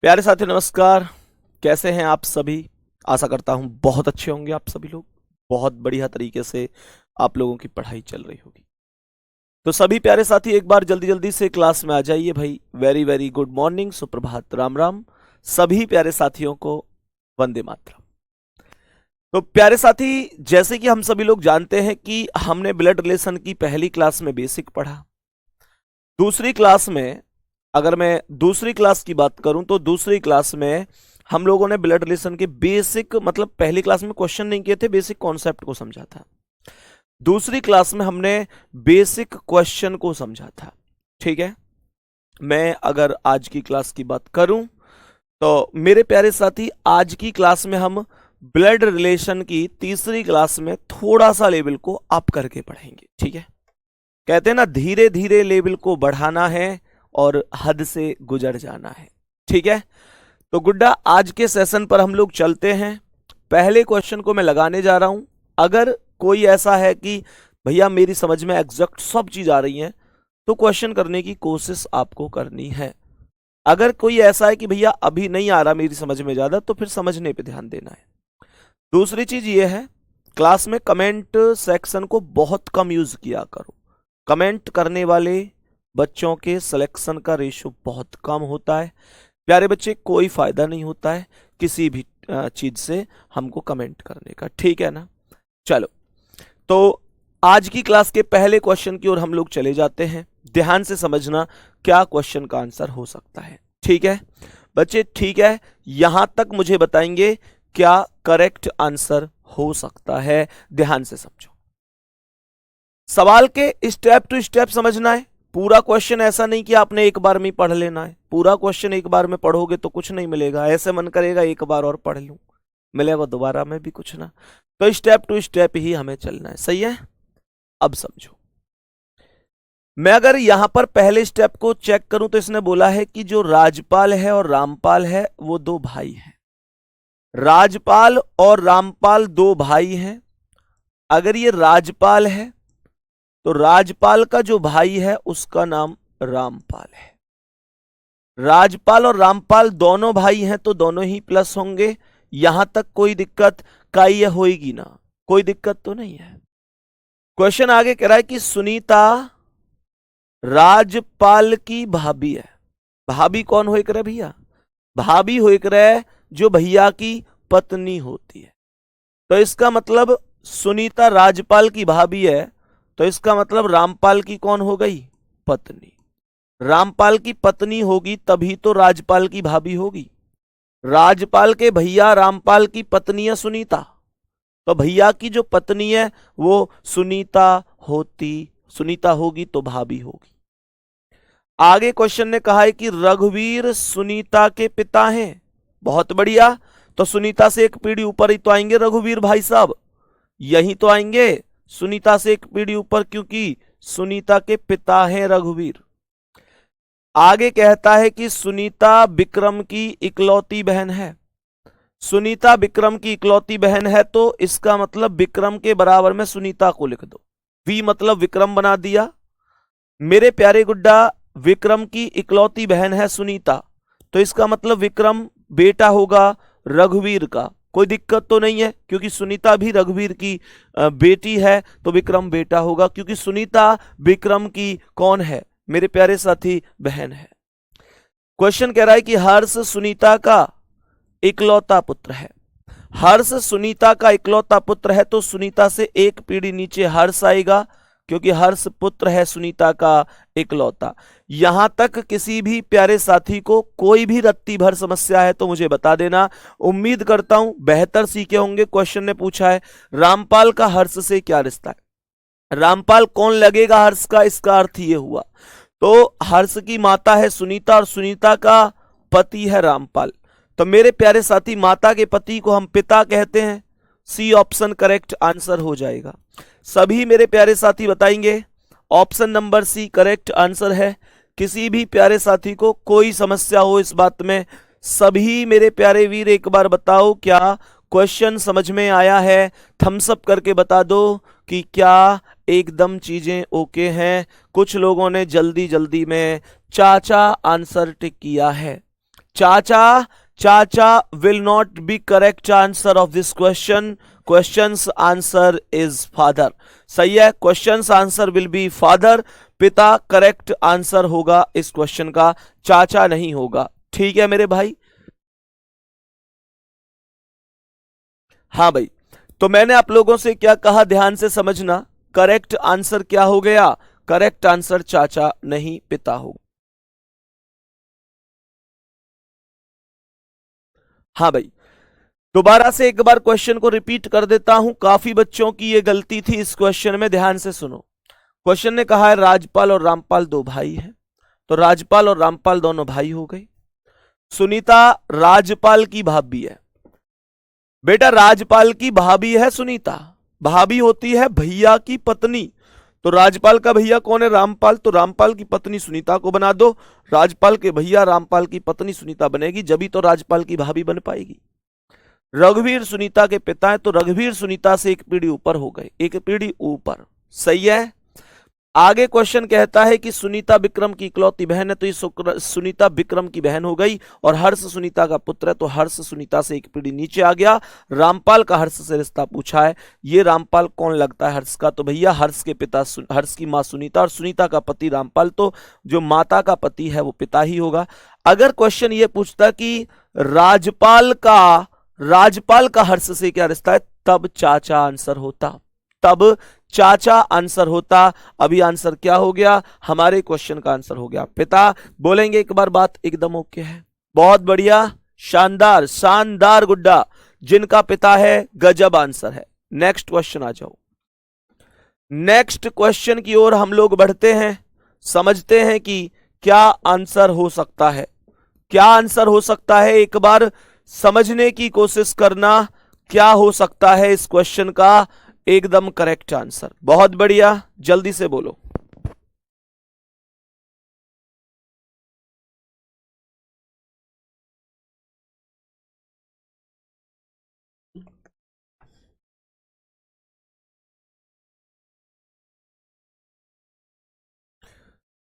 प्यारे साथियों नमस्कार। कैसे हैं आप सभी? आशा करता हूं बहुत अच्छे होंगे आप सभी लोग। बहुत बढ़िया तरीके से आप लोगों की पढ़ाई चल रही होगी। तो सभी प्यारे साथी एक बार जल्दी जल्दी से क्लास में आ जाइए भाई। वेरी वेरी गुड मॉर्निंग, सुप्रभात, राम राम सभी प्यारे साथियों को। वंदे मातरम। तो प्यारे साथी, जैसे कि हम सभी लोग जानते हैं कि हमने ब्लड रिलेशन की पहली क्लास में बेसिक पढ़ा। दूसरी क्लास में, अगर मैं दूसरी क्लास की बात करूं तो दूसरी क्लास में हम लोगों ने ब्लड रिलेशन के बेसिक, मतलब पहली क्लास में क्वेश्चन नहीं किए थे, बेसिक कॉन्सेप्ट को समझा था। दूसरी क्लास में हमने बेसिक क्वेश्चन को समझा था। ठीक है। मैं अगर आज की क्लास की बात करूं तो मेरे प्यारे साथी, आज की क्लास में हम ब्लड रिलेशन की तीसरी क्लास में थोड़ा सा लेवल को अप करके पढ़ेंगे। ठीक है। कहते हैं ना, धीरे धीरे लेवल को बढ़ाना है और हद से गुजर जाना है। ठीक है। तो गुड्डा, आज के सेशन पर हम लोग चलते हैं। पहले क्वेश्चन को मैं लगाने जा रहा हूं। अगर कोई ऐसा है कि भैया मेरी समझ में एग्जैक्ट सब चीज आ रही है, तो क्वेश्चन करने की कोशिश आपको करनी है। अगर कोई ऐसा है कि भैया अभी नहीं आ रहा मेरी समझ में ज्यादा, तो फिर समझने पे ध्यान देना है। दूसरी चीज ये है, क्लास में कमेंट सेक्शन को बहुत कम यूज किया करो। कमेंट करने वाले बच्चों के सिलेक्शन का रेशो बहुत कम होता है। प्यारे बच्चे, कोई फायदा नहीं होता है किसी भी चीज से हमको कमेंट करने का। ठीक है ना? चलो, तो आज की क्लास के पहले क्वेश्चन की ओर हम लोग चले जाते हैं। ध्यान से समझना क्या क्वेश्चन का आंसर हो सकता है। ठीक है बच्चे? ठीक है, यहां तक मुझे बताएंगे क्या करेक्ट आंसर हो सकता है। ध्यान से समझो, सवाल के स्टेप टू स्टेप समझना है। पूरा क्वेश्चन ऐसा नहीं कि आपने एक बार में पढ़ लेना है। पूरा क्वेश्चन एक बार में पढ़ोगे तो कुछ नहीं मिलेगा। ऐसे मन करेगा एक बार और पढ़ लूं, मिलेगा दोबारा में भी कुछ ना। तो स्टेप टू स्टेप ही हमें चलना है। सही है? अब समझो, मैं अगर यहां पर पहले स्टेप को चेक करूं तो इसने बोला है कि जो राजपाल है और रामपाल है वो दो भाई हैं। राजपाल और रामपाल दो भाई हैं। अगर ये राजपाल है तो राजपाल का जो भाई है उसका नाम रामपाल है। राजपाल और रामपाल दोनों भाई हैं तो दोनों ही प्लस होंगे। यहां तक कोई दिक्कत का ये होएगी ना? कोई दिक्कत तो नहीं है। क्वेश्चन आगे कह रहा है कि सुनीता राजपाल की भाभी है। भाभी कौन होए करे भैया? भाभी होए करे जो भैया की पत्नी होती है। तो इसका मतलब सुनीता राजपाल की भाभी है, तो इसका मतलब रामपाल की कौन हो गई? पत्नी। रामपाल की पत्नी होगी तभी तो राजपाल की भाभी होगी। राजपाल के भैया रामपाल की पत्नी है सुनीता, तो भैया की जो पत्नी है वो सुनीता सुनीता होगी तो भाभी होगी। आगे क्वेश्चन ने कहा है कि रघुवीर सुनीता के पिता हैं। बहुत बढ़िया। तो सुनीता से एक पीढ़ी ऊपर ही तो आएंगे रघुवीर भाई साहब, यही तो आएंगे सुनीता से एक पीढ़ी ऊपर, क्योंकि सुनीता के पिता हैं रघुवीर। आगे कहता है कि सुनीता विक्रम की इकलौती बहन है। सुनीता विक्रम की इकलौती बहन है तो इसका मतलब विक्रम के बराबर में सुनीता को लिख दो। वी मतलब विक्रम बना दिया। मेरे प्यारे गुड्डा, विक्रम की इकलौती बहन है सुनीता, तो इसका मतलब विक्रम बेटा होगा रघुवीर का। कोई दिक्कत तो नहीं है, क्योंकि सुनीता भी रघुवीर की बेटी है, तो विक्रम बेटा होगा, क्योंकि सुनीता विक्रम की कौन है मेरे प्यारे साथी? बहन है। क्वेश्चन कह रहा है कि हर्ष सुनीता का इकलौता पुत्र है। हर्ष सुनीता का इकलौता पुत्र है तो सुनीता से एक पीढ़ी नीचे हर्ष आएगा, क्योंकि हर्ष पुत्र है सुनीता का इकलौता। यहां तक किसी भी प्यारे साथी को कोई भी रत्ती भर समस्या है तो मुझे बता देना। उम्मीद करता हूं बेहतर सीखे होंगे। क्वेश्चन ने पूछा है रामपाल का हर्ष से क्या रिश्ता है। रामपाल कौन लगेगा हर्ष का? इसका अर्थ ये हुआ, तो हर्ष की माता है सुनीता और सुनीता का पति है रामपाल। तो मेरे प्यारे साथी, माता के पति को हम पिता कहते हैं। सी ऑप्शन करेक्ट आंसर हो जाएगा। सभी मेरे प्यारे साथी बताएंगे option number C correct answer है। किसी भी प्यारे साथी को कोई समस्या हो इस बात में, सभी मेरे प्यारे वीर एक बार बताओ क्या क्वेश्चन समझ में आया है? थम्स अप करके बता दो कि क्या एकदम चीजें ओके हैं। कुछ लोगों ने जल्दी जल्दी में चाचा आंसर टिक किया है। चाचा, चाचा will not be correct answer of this question. Questions answer is father. सही है, questions answer will be father. पिता करेक्ट आंसर होगा इस क्वेश्चन का, चाचा नहीं होगा। ठीक है मेरे भाई। हाँ भाई, तो मैंने आप लोगों से क्या कहा, ध्यान से समझना। करेक्ट आंसर क्या हो गया? करेक्ट आंसर चाचा नहीं पिता होगा। हाँ भाई, दोबारा से एक बार क्वेश्चन को रिपीट कर देता हूं, काफी बच्चों की ये गलती थी इस क्वेश्चन में। ध्यान से सुनो। क्वेश्चन ने कहा है राजपाल और रामपाल दो भाई हैं, तो राजपाल और रामपाल दोनों भाई हो गए। सुनीता राजपाल की भाभी है। बेटा राजपाल की भाभी है सुनीता, भाभी होती है भैया की पत्नी। तो राजपाल का भैया कौन है? रामपाल। तो रामपाल की पत्नी सुनीता को बना दो, राजपाल के भैया रामपाल की पत्नी सुनीता बनेगी, जब ही तो राजपाल की भाभी बन पाएगी। रघुवीर सुनीता के पिता है, तो रघुवीर सुनीता से एक पीढ़ी ऊपर हो गए, एक पीढ़ी ऊपर। सही है। आगे क्वेश्चन कहता है कि सुनीता विक्रम की इकलौती बहन है, तो ये सुनीता विक्रम की बहन हो गई। और हर्ष सुनीता का पुत्र है, तो हर्ष सुनीता से एक पीढ़ी नीचे आ गया। रामपाल का हर्ष से रिश्ता पूछा है, ये रामपाल कौन लगता है हर्ष का? तो भैया हर्ष के पिता, हर्ष की मां सुनीता और सुनीता का पति रामपाल, तो जो माता का पति है वो पिता ही होगा। अगर क्वेश्चन ये पूछता कि राजपाल का हर्ष से क्या रिश्ता है, तब चाचा आंसर होता, तब चाचा आंसर होता। अभी आंसर क्या हो गया? हमारे क्वेश्चन का आंसर हो गया पिता। बोलेंगे एक बार, बात एकदम ओके है, बहुत बढ़िया, शानदार, शानदार गुड्डा, जिनका पिता है गजब आंसर है। नेक्स्ट क्वेश्चन आ जाओ। नेक्स्ट क्वेश्चन की ओर हम लोग बढ़ते हैं, समझते हैं कि क्या आंसर हो सकता है, क्या आंसर हो सकता है। एक बार समझने की कोशिश करना, क्या हो सकता है इस क्वेश्चन का एकदम करेक्ट आंसर। बहुत बढ़िया, जल्दी से बोलो।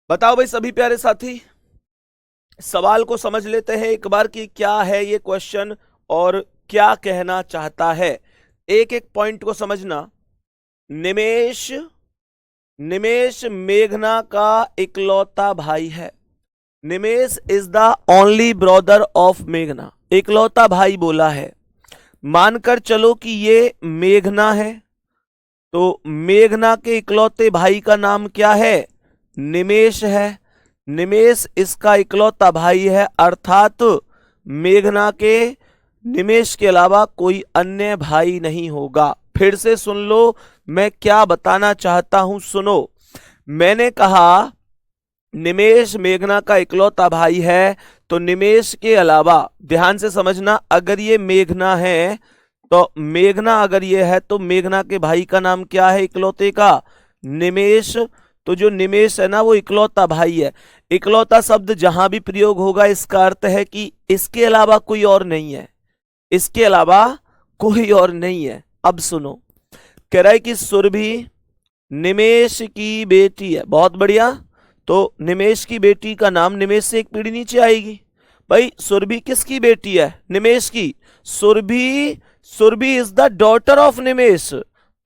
बताओ भाई सभी प्यारे साथी, सवाल को समझ लेते हैं एक बार कि क्या है ये क्वेश्चन और क्या कहना चाहता है। एक एक पॉइंट को समझना। निमेश, निमेश मेघना का इकलौता भाई है। Nimesh is the only brother of मेघना, इकलौता भाई बोला है। मानकर चलो कि ये मेघना है, तो मेघना के इकलौते भाई का नाम क्या है? निमेश है। निमेश इसका इकलौता भाई है, अर्थात मेघना के, निमेश के अलावा कोई अन्य भाई नहीं होगा। फिर से सुन लो मैं क्या बताना चाहता हूं, सुनो। मैंने कहा निमेश मेघना का इकलौता भाई है, तो निमेश के अलावा, ध्यान से समझना, अगर ये मेघना है तो मेघना अगर ये है तो मेघना के भाई का नाम क्या है इकलौते का? निमेश। तो जो निमेश है ना वो इकलौता भाई है। इकलौता शब्द जहां भी प्रयोग होगा इसका अर्थ है कि इसके अलावा कोई और नहीं है, इसके अलावा कोई और नहीं है। अब सुनो, कह रहा है कि सुरभि निमेश की बेटी है। बहुत बढ़िया, तो निमेश की बेटी का नाम, निमेश से एक पीढ़ी नीचे आएगी। भाई सुरभि किसकी बेटी है? निमेश की। Surabhi, Surabhi is the daughter of Nimesh,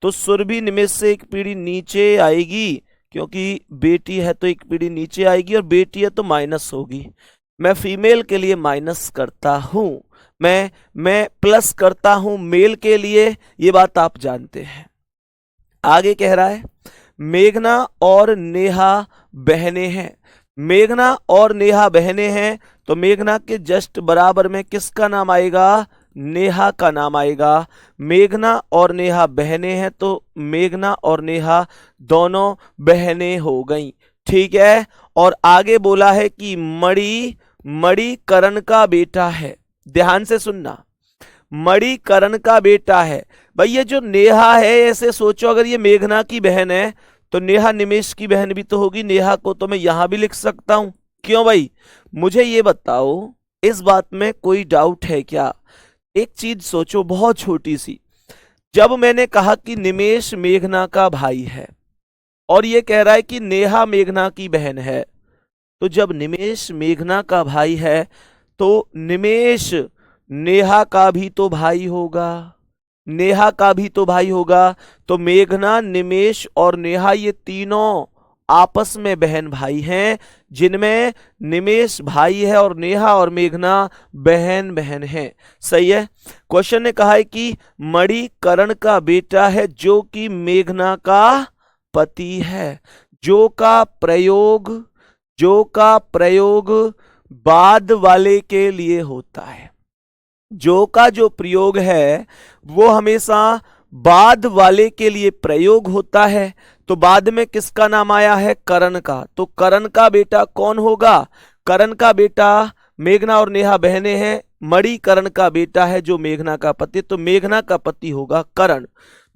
तो सुरभि निमेश से एक पीढ़ी नीचे आएगी, क्योंकि बेटी है तो एक पीढ़ी नीचे आएगी, और बेटी है तो माइनस होगी। मैं फीमेल के लिए माइनस करता हूं, मैं प्लस करता हूं मेल के लिए, ये बात आप जानते हैं। आगे कह रहा है मेघना और नेहा बहनें हैं। मेघना और नेहा बहनें हैं, तो मेघना के जस्ट बराबर में किसका नाम आएगा? नेहा का नाम आएगा। मेघना और नेहा बहनें हैं, तो मेघना और नेहा दोनों बहनें हो गईं। ठीक है। और आगे बोला है कि मणि, मणि करण का बेटा है। ध्यान से सुनना, मणि करण का बेटा है। भाई ये जो नेहा है, ऐसे सोचो अगर ये मेघना की बहन है तो नेहा निमेश की बहन भी तो होगी। नेहा को तो मैं यहां भी लिख सकता हूं, क्यों भाई? मुझे ये बताओ, इस बात में कोई डाउट है क्या? एक चीज सोचो बहुत छोटी सी, जब मैंने कहा कि निमेश मेघना का भाई है और ये कह रहा है कि नेहा मेघना की बहन है, तो जब निमेश मेघना का भाई है तो निमेष नेहा का भी तो भाई होगा, नेहा का भी तो भाई होगा। तो मेघना, निमेष और नेहा ये तीनों आपस में बहन भाई हैं, जिनमें निमेष भाई है और नेहा और मेघना बहन बहन है। सही है। क्वेश्चन ने कहा है कि मणि करण का बेटा है जो कि मेघना का पति है। जो का प्रयोग बाद वाले के लिए होता है। जो का जो प्रयोग है वो हमेशा बाद वाले के लिए प्रयोग होता है। तो बाद में किसका नाम आया है? करण का। तो करण का बेटा कौन होगा? करण का बेटा, मेघना और नेहा बहनें हैं, मणि करण का बेटा है जो मेघना का पति, तो मेघना का पति होगा करण।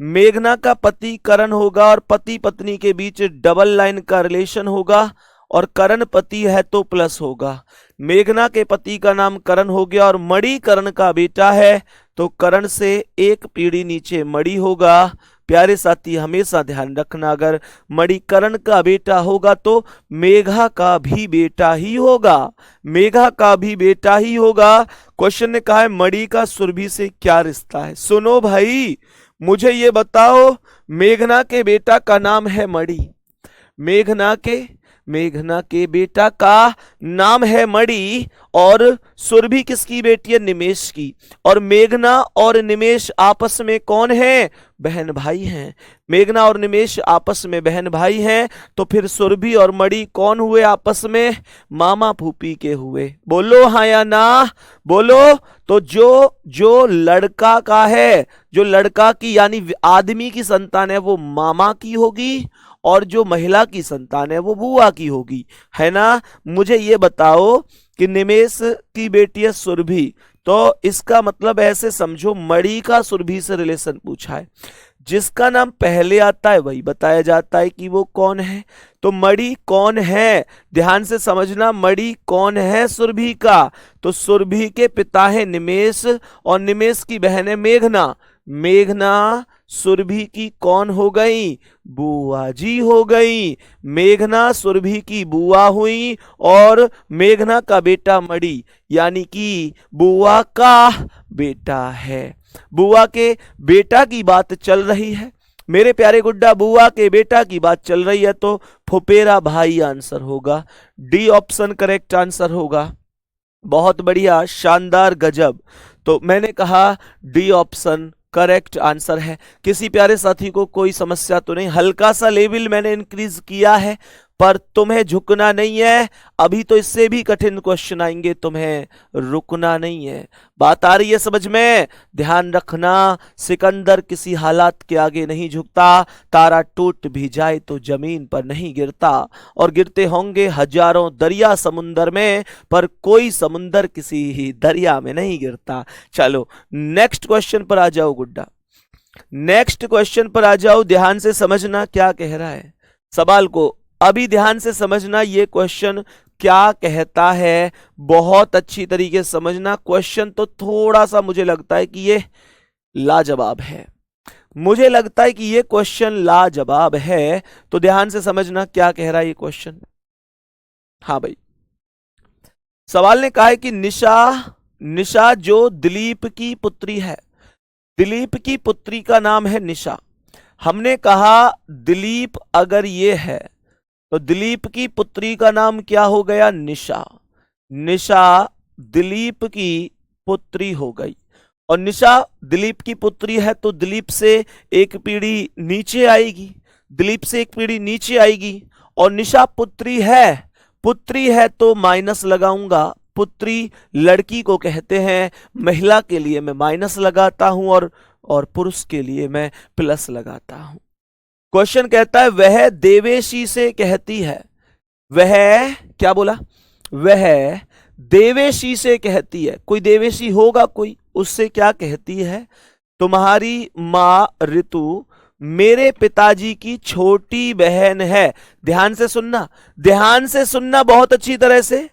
मेघना का पति करण होगा और पति पत्नी के बीच डबल लाइन का रिलेशन होगा और करण पति है तो प्लस होगा। मेघना के पति का नाम करण हो गया और मणि करण का बेटा है तो करण से एक पीढ़ी नीचे मणि होगा। प्यारे साथी हमेशा ध्यान रखना, अगर मणि करण का बेटा होगा तो मेघा का भी बेटा ही होगा, मेघा का भी बेटा ही होगा। क्वेश्चन ने कहा है मणि का सुरभि से क्या रिश्ता है? सुनो भाई, मुझे ये बताओ, मेघना के बेटा का नाम है मणि, मेघना के बेटा का नाम है मणि और सुरभि किसकी बेटी है? निमेष की। और मेघना और निमेष आपस में कौन है? बहन भाई हैं। मेघना और निमेष आपस में बहन भाई हैं, तो फिर सुरभि और मणि कौन हुए आपस में? मामा फूफी के हुए। बोलो हाँ या ना, बोलो। तो जो लड़का का है, जो लड़का की यानी आदमी की संतान है वो मामा की होगी और जो महिला की संतान है वो बुआ की होगी, है ना। मुझे ये बताओ कि निमेष की बेटी है सुरभि, तो इसका मतलब ऐसे समझो मणि का सुरभि से रिलेशन पूछा है। जिसका नाम पहले आता है वही बताया जाता है कि वो कौन है। तो मणि कौन है? ध्यान से समझना, मणि कौन है सुरभि का? तो सुरभि के पिता है निमेष और निमेष की बहन है मेघना। मेघना सुरभि की कौन हो गई? बुआ जी हो गई। मेघना सुरभि की बुआ हुई और मेघना का बेटा मणि यानी कि बुआ का बेटा है। बुआ के बेटा की बात चल रही है मेरे प्यारे गुड्डा, बुआ के बेटा की बात चल रही है, तो फुफेरा भाई आंसर होगा। डी ऑप्शन करेक्ट आंसर होगा। बहुत बढ़िया, शानदार, गजब। तो मैंने कहा डी ऑप्शन करेक्ट आंसर है। किसी प्यारे साथी को कोई समस्या तो नहीं? हल्का सा लेवल मैंने इंक्रीज किया है पर तुम्हें झुकना नहीं है। अभी तो इससे भी कठिन क्वेश्चन आएंगे, तुम्हें रुकना नहीं है। बात आ रही है समझ में? ध्यान रखना, सिकंदर किसी हालात के आगे नहीं झुकता। तारा टूट भी जाए तो जमीन पर नहीं गिरता और गिरते होंगे हजारों दरिया समुंदर में, पर कोई समुंदर किसी ही दरिया में नहीं गिरता। चलो नेक्स्ट क्वेश्चन पर आ जाओ गुड्डा, नेक्स्ट क्वेश्चन पर आ जाओ। ध्यान से समझना क्या कह रहा है सवाल को, अभी ध्यान से समझना ये क्वेश्चन क्या कहता है, बहुत अच्छी तरीके से समझना। क्वेश्चन तो थोड़ा सा मुझे लगता है कि ये लाजवाब है, मुझे लगता है कि ये क्वेश्चन लाजवाब है, तो ध्यान से समझना क्या कह रहा है ये क्वेश्चन। हाँ भाई, सवाल ने कहा है कि निशा जो दिलीप की पुत्री है, दिलीप की पुत्री का नाम है निशा। हमने कहा दिलीप अगर ये है तो दिलीप की पुत्री का नाम क्या हो गया? निशा। निशा दिलीप की पुत्री हो गई और निशा दिलीप की पुत्री है तो दिलीप से एक पीढ़ी नीचे आएगी, दिलीप से एक पीढ़ी नीचे आएगी। और निशा पुत्री है तो माइनस लगाऊंगा, पुत्री लड़की को कहते हैं, महिला के लिए मैं माइनस लगाता हूं और पुरुष के लिए मैं प्लस लगाता हूं। क्वेश्चन कहता है वह देवेशी से कहती है, वह क्या बोला? वह देवेशी से कहती है, कोई देवेशी होगा कोई, उससे क्या कहती है? तुम्हारी माँ ऋतु मेरे पिताजी की छोटी बहन है। ध्यान से सुनना, ध्यान से सुनना बहुत अच्छी तरह से।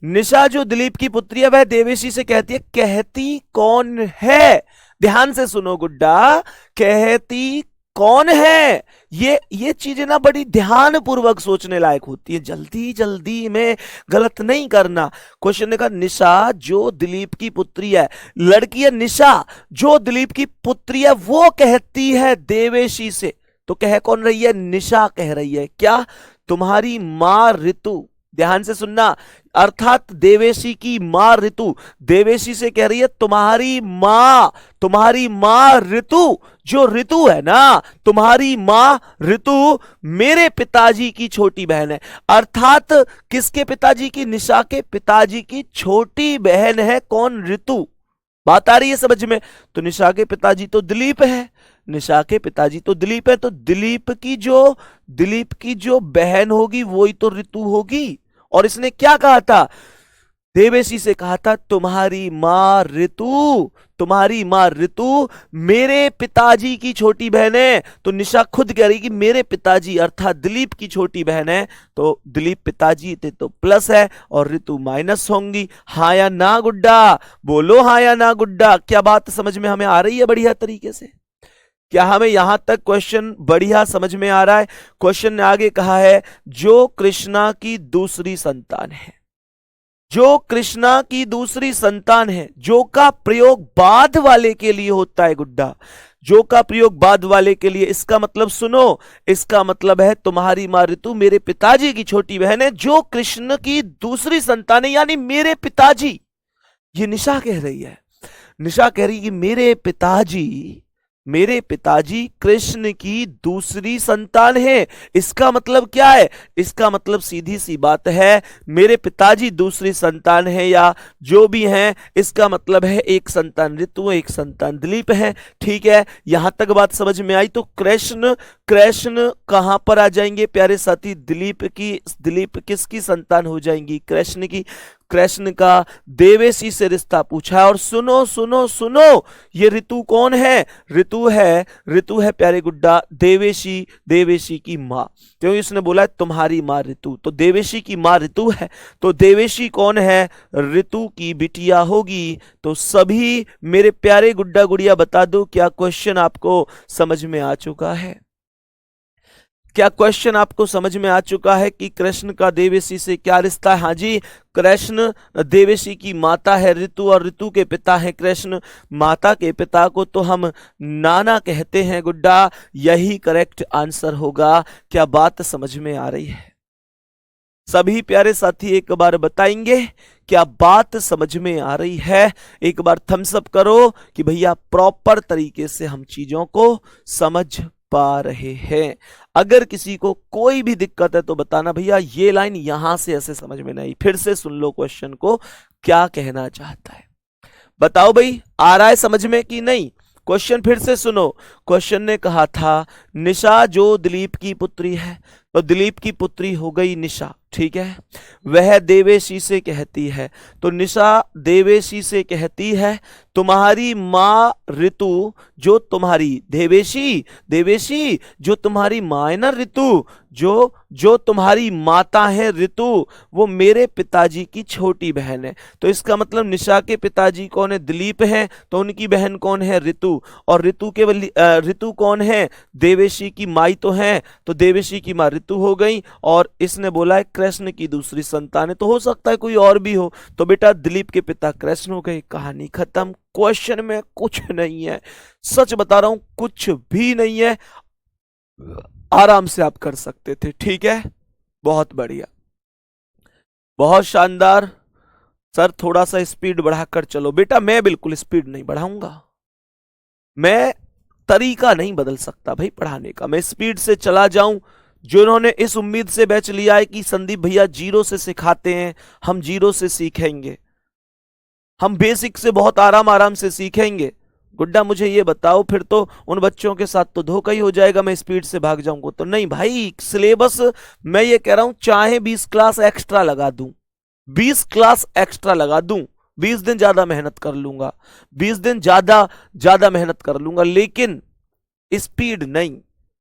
निशा जो दिलीप की पुत्री है वह देवेशी से कहती है, कहती कौन है? ध्यान से सुनो गुड्डा, कहती कौन है? ये चीजें ना बड़ी ध्यान पूर्वक सोचने लायक होती है, जल्दी जल्दी में गलत नहीं करना। क्वेश्चन ने कहा निशा जो दिलीप की पुत्री है, लड़की है निशा जो दिलीप की पुत्री है, वो कहती है देवेशी से, तो कह कौन रही है? निशा कह रही है क्या? तुम्हारी मां ऋतु, ध्यान से सुनना, अर्थात देवेशी की मां ऋतु देवेशी से कह रही है तुम्हारी मां ऋतु, जो ऋतु है ना, तुम्हारी मां ऋतु मेरे पिताजी की छोटी बहन है। अर्थात किसके पिताजी की? निशा के पिताजी की छोटी बहन है कौन? ऋतु। बात आ रही है समझ में? तो निशा के पिताजी तो दिलीप है, निशा के पिताजी तो दिलीप है, तो दिलीप की जो बहन होगी वही तो ऋतु होगी। और इसने क्या कहा था? देवेशी से कहा था तुम्हारी मां ऋतु मेरे पिताजी की छोटी बहन है। तो निशा खुद कह रही कि मेरे पिताजी अर्थात दिलीप की छोटी बहन है, तो दिलीप पिताजी थे तो प्लस है और ऋतु माइनस होंगी। हाँ या ना गुड्डा? बोलो हाँ या ना गुड्डा। क्या बात समझ में हमें आ रही है बढ़िया तरीके से? क्या हमें यहां तक क्वेश्चन बढ़िया समझ में आ रहा है? क्वेश्चन ने आगे कहा है जो कृष्णा की दूसरी संतान है, जो कृष्णा की दूसरी संतान है, जो का प्रयोग बाद वाले के लिए होता है गुड्डा, जो का प्रयोग बाद वाले के लिए। इसका मतलब सुनो, इसका मतलब है तुम्हारी मां ऋतु मेरे पिताजी की छोटी बहन है, जो कृष्ण की दूसरी संतान है, यानी मेरे पिताजी। ये निशा कह रही है, निशा कह रही कि मेरे पिताजी कृष्ण की दूसरी संतान है। इसका मतलब क्या है? इसका मतलब सीधी सी बात है, मेरे पिताजी दूसरी संतान है या जो भी हैं, इसका मतलब है एक संतान ऋतु, एक संतान दिलीप है। ठीक है, यहां तक बात समझ में आई। तो कृष्ण कहां पर आ जाएंगे प्यारे साथी? दिलीप किसकी संतान हो जाएंगी? कृष्ण की। कृष्ण का देवेशी से रिश्ता पूछा है। और सुनो सुनो सुनो, ये ऋतु कौन है? ऋतु है प्यारे गुड्डा देवेशी की मां, क्योंकि इसने बोला है तुम्हारी मां ऋतु, तो देवेशी की मां ऋतु है। तो देवेशी कौन है? ऋतु की बिटिया होगी। तो सभी मेरे प्यारे गुड्डा गुड़िया बता दो, क्या क्वेश्चन आपको समझ में आ चुका है? क्या क्वेश्चन आपको समझ में आ चुका है कि कृष्ण का देवेशी से क्या रिश्ता है? हाँ जी, कृष्ण देवेशी की माता है ऋतु और ऋतु के पिता है कृष्ण। माता के पिता को तो हम नाना कहते हैं गुड्डा, यही करेक्ट आंसर होगा। क्या बात समझ में आ रही है? सभी प्यारे साथी एक बार बताएंगे क्या बात समझ में आ रही है? एक बार थम्स अप करो कि भैया प्रॉपर तरीके से हम चीजों को समझ पा रहे हैं। अगर किसी को कोई भी दिक्कत है तो बताना भैया ये लाइन यहां से ऐसे समझ में नहीं। फिर से सुन लो क्वेश्चन को, क्या कहना चाहता है बताओ भाई, आ रहा है समझ में कि नहीं? क्वेश्चन फिर से सुनो। क्वेश्चन ने कहा था निशा जो दिलीप की पुत्री है, तो दिलीप की पुत्री हो गई निशा, ठीक है। वह देवेशी से कहती है, तो निशा देवेशी से कहती है तुम्हारी मां ऋतु जो तुम्हारी देवेशी जो तुम्हारी मां है ना ऋतु, जो तुम्हारी माता है ऋतु, वो मेरे पिताजी की छोटी बहन है। तो इसका मतलब निशा के पिताजी कौन है? दिलीप हैं, तो उनकी बहन कौन है? ऋतु। और ऋतु कौन है? देवेशी की माई तो है, तो देवेशी की मां ऋतु हो गई। और इसने बोला है कृष्ण की दूसरी संतान है, तो हो सकता है कोई और भी हो। तो बेटा दिलीप के पिता कृष्ण हो गए, कहानी खत्म। क्वेश्चन में कुछ नहीं है, सच बता रहा हूं कुछ भी नहीं है, आराम से आप कर सकते थे। ठीक है, बहुत बढ़िया, बहुत शानदार। सर थोड़ा सा स्पीड बढ़ाकर चलो। बेटा मैं बिल्कुल स्पीड नहीं बढ़ाऊंगा, मैं तरीका नहीं बदल सकता भाई पढ़ाने का। मैं स्पीड से चला जाऊं, जिन्होंने इस उम्मीद से बैच लिया है कि संदीप भैया जीरो से सिखाते हैं, हम जीरो से सीखेंगे, हम बेसिक से बहुत आराम से सीखेंगे। गुड्डा मुझे ये बताओ, फिर तो उन बच्चों के साथ तो धोखा ही हो जाएगा, मैं स्पीड से भाग जाऊंगा तो। नहीं भाई, सिलेबस मैं ये कह रहा हूं चाहे 20 क्लास एक्स्ट्रा लगा दूं, 20 क्लास एक्स्ट्रा लगा दूं, 20 दिन ज्यादा मेहनत कर लूंगा, 20 दिन ज्यादा मेहनत कर लूंगा, लेकिन स्पीड नहीं।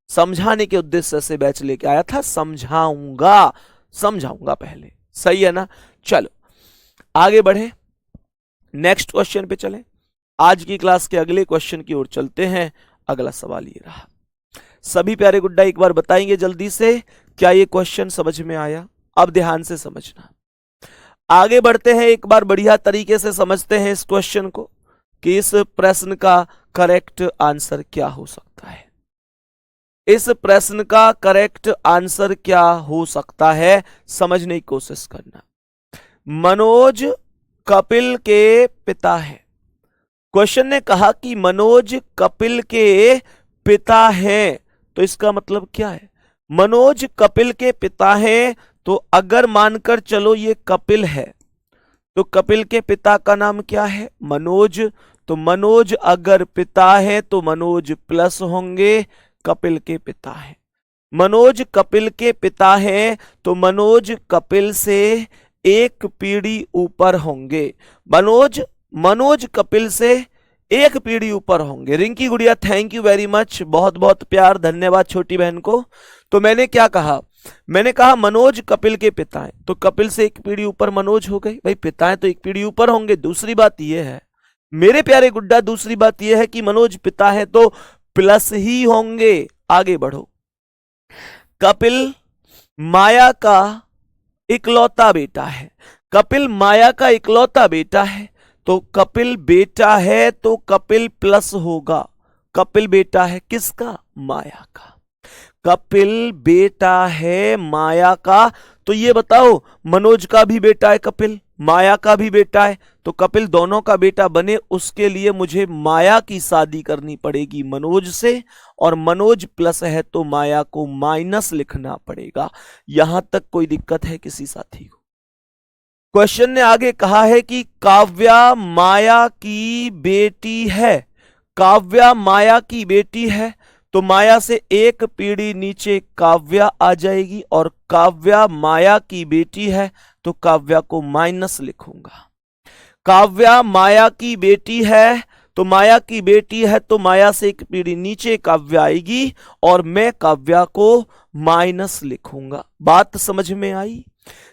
समझाने के उद्देश्य से बैच लेके आया था, समझाऊंगा पहले, सही है ना। चलो आगे बढ़े, नेक्स्ट क्वेश्चन पे चलें। आज की क्लास के अगले क्वेश्चन की ओर चलते हैं। अगला सवाल ये रहा, सभी प्यारे गुड्डा एक बार बताएंगे जल्दी से, क्या ये क्वेश्चन समझ में आया? अब ध्यान से समझना, आगे बढ़ते हैं, एक बार बढ़िया तरीके से समझते हैं इस क्वेश्चन को कि इस प्रश्न का करेक्ट आंसर क्या हो सकता है। इस प्रश्न का करेक्ट आंसर क्या हो सकता है, समझने की कोशिश करना। मनोज कपिल के पिता हैं। क्वेश्चन ने कहा कि मनोज कपिल के पिता हैं, तो इसका मतलब क्या है? मनोज कपिल के पिता हैं, तो अगर मानकर चलो ये कपिल है, तो कपिल के पिता का नाम क्या है? मनोज। तो मनोज अगर पिता है तो मनोज प्लस होंगे, कपिल के पिता है। मनोज कपिल के पिता हैं, तो मनोज कपिल से एक पीढ़ी ऊपर होंगे। मनोज कपिल से एक पीढ़ी ऊपर होंगे। रिंकी गुड़िया थैंक यू वेरी मच, बहुत बहुत प्यार, धन्यवाद छोटी बहन को। तो मैंने क्या कहा? मैंने कहा मनोज कपिल के पिता हैं, तो कपिल से एक पीढ़ी ऊपर मनोज हो गए। भाई पिता है तो एक पीढ़ी ऊपर होंगे। दूसरी बात यह है मेरे प्यारे गुड्डा, दूसरी बात यह है कि मनोज पिता है तो प्लस ही होंगे। आगे बढ़ो। कपिल माया का इकलौता बेटा है। कपिल माया का इकलौता बेटा है, तो कपिल बेटा है तो कपिल प्लस होगा। कपिल बेटा है किसका? माया का। कपिल बेटा है माया का, तो ये बताओ मनोज का भी बेटा है कपिल, माया का भी बेटा है, तो कपिल दोनों का बेटा बने उसके लिए मुझे माया की शादी करनी पड़ेगी मनोज से, और मनोज प्लस है तो माया को माइनस लिखना पड़ेगा। यहां तक कोई दिक्कत है किसी साथी को? क्वेश्चन ने आगे कहा है कि काव्या माया की बेटी है। काव्या माया की बेटी है, तो माया से एक पीढ़ी नीचे काव्या आ जाएगी, और काव्या माया की बेटी है तो काव्या को माइनस लिखूंगा। काव्या माया की बेटी है, तो माया की बेटी है तो माया से एक पीढ़ी नीचे काव्या आएगी, और मैं काव्या को माइनस लिखूंगा। बात समझ में आई?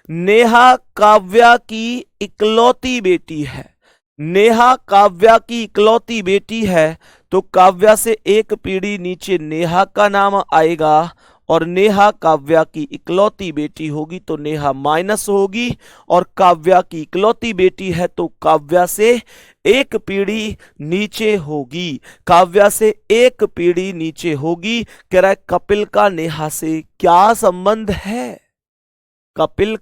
नेहा काव्या की इकलौती बेटी है। नेहा काव्या की इकलौती बेटी है, तो काव्या से एक पीढ़ी नीचे नेहा का नाम आएगा, और नेहा काव्या की इकलौती बेटी होगी तो नेहा माइनस होगी, और काव्या की इकलौती बेटी है तो काव्या से एक पीढ़ी नीचे होगी। काव्या से एक पीढ़ी नीचे होगी। कह रहा है कपिल का नेहा से क्या संबंध है? कपिल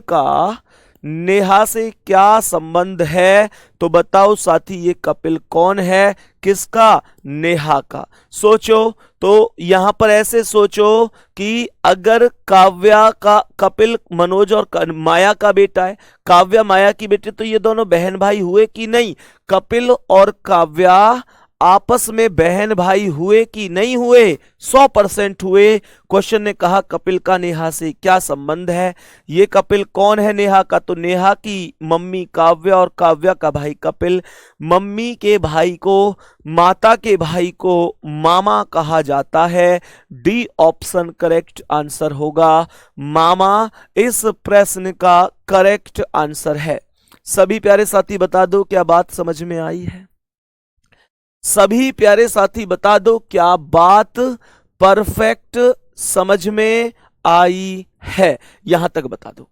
का नेहा से क्या संबंध है? तो बताओ साथी, ये कपिल कौन है? किसका? नेहा का। सोचो तो यहां पर ऐसे सोचो कि अगर काव्या का कपिल मनोज और माया का बेटा है, काव्या माया की बेटी, तो ये दोनों बहन भाई हुए कि नहीं? कपिल और काव्या आपस में बहन भाई हुए कि नहीं हुए? 100% हुए। क्वेश्चन ने कहा कपिल का नेहा से क्या संबंध है? ये कपिल कौन है नेहा का? तो नेहा की मम्मी काव्या और काव्या का भाई कपिल। मम्मी के भाई को, माता के भाई को मामा कहा जाता है। डी ऑप्शन करेक्ट आंसर होगा। मामा इस प्रश्न का करेक्ट आंसर है। सभी प्यारे साथी बता दो क्या बात समझ में आई है? सभी प्यारे साथी बता दो क्या बात परफेक्ट समझ में आई है? यहां तक बता दो।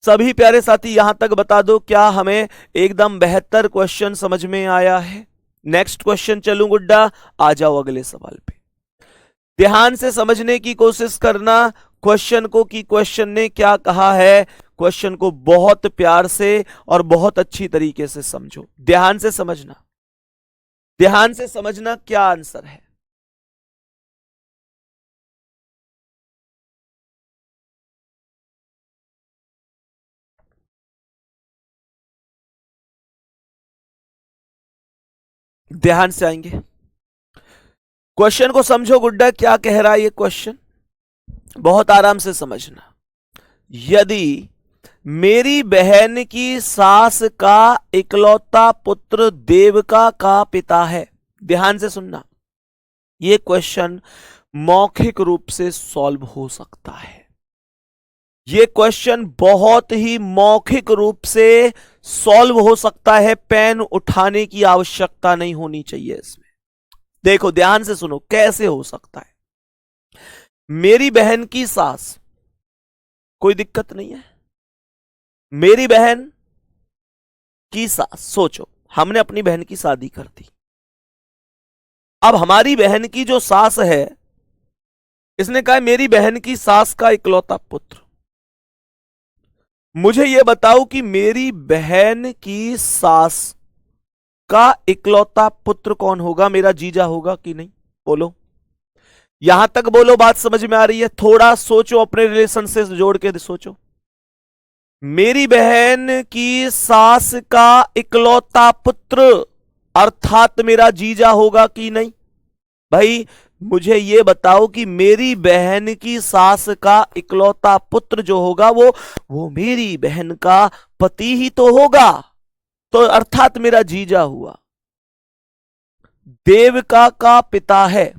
सभी प्यारे साथी यहां तक बता दो क्या हमें एकदम बेहतर क्वेश्चन समझ में आया है? नेक्स्ट क्वेश्चन चलूं गुड्डा, आ जाओ अगले सवाल पे। ध्यान से समझने की कोशिश करना क्वेश्चन को कि क्वेश्चन ने क्या कहा है। क्वेश्चन को बहुत प्यार से और बहुत अच्छी तरीके से समझो। ध्यान से समझना, ध्यान से समझना क्या आंसर है। ध्यान से आएंगे, क्वेश्चन को समझो गुड्डा क्या कह रहा है ये क्वेश्चन, बहुत आराम से समझना। यदि मेरी बहन की सास का इकलौता पुत्र देवका का पिता है, ध्यान से सुनना, यह क्वेश्चन मौखिक रूप से सॉल्व हो सकता है। यह क्वेश्चन बहुत ही मौखिक रूप से सॉल्व हो सकता है। पेन उठाने की आवश्यकता नहीं होनी चाहिए इसमें। देखो ध्यान से सुनो, कैसे हो सकता है? मेरी बहन की सास, कोई दिक्कत नहीं है। मेरी बहन की सास, सोचो हमने अपनी बहन की शादी कर दी। अब हमारी बहन की जो सास है, इसने कहा मेरी बहन की सास का इकलौता पुत्र। मुझे यह बताओ कि मेरी बहन की सास का इकलौता पुत्र कौन होगा? मेरा जीजा होगा कि नहीं? बोलो, यहां तक बोलो, बात समझ में आ रही है? थोड़ा सोचो, अपने रिलेशन से जोड़ के सोचो। मेरी बहन की सास का इकलौता पुत्र अर्थात मेरा जीजा होगा कि नहीं? भाई मुझे यह बताओ कि मेरी बहन की सास का इकलौता पुत्र जो होगा वो मेरी बहन का पति ही तो होगा, तो अर्थात मेरा जीजा हुआ। देवका का पिता है,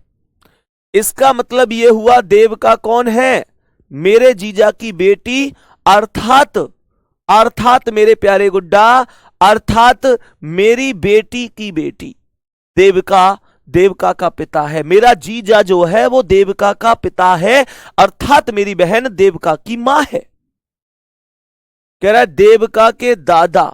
इसका मतलब यह हुआ देवका कौन है? मेरे जीजा की बेटी, अर्थात अर्थात मेरे प्यारे गुड्डा, अर्थात मेरी बेटी की बेटी। देवका देवका का पिता है, मेरा जीजा जो है वो देवका का पिता है, अर्थात मेरी बहन देवका की मां है। कह रहा है देवका के दादा।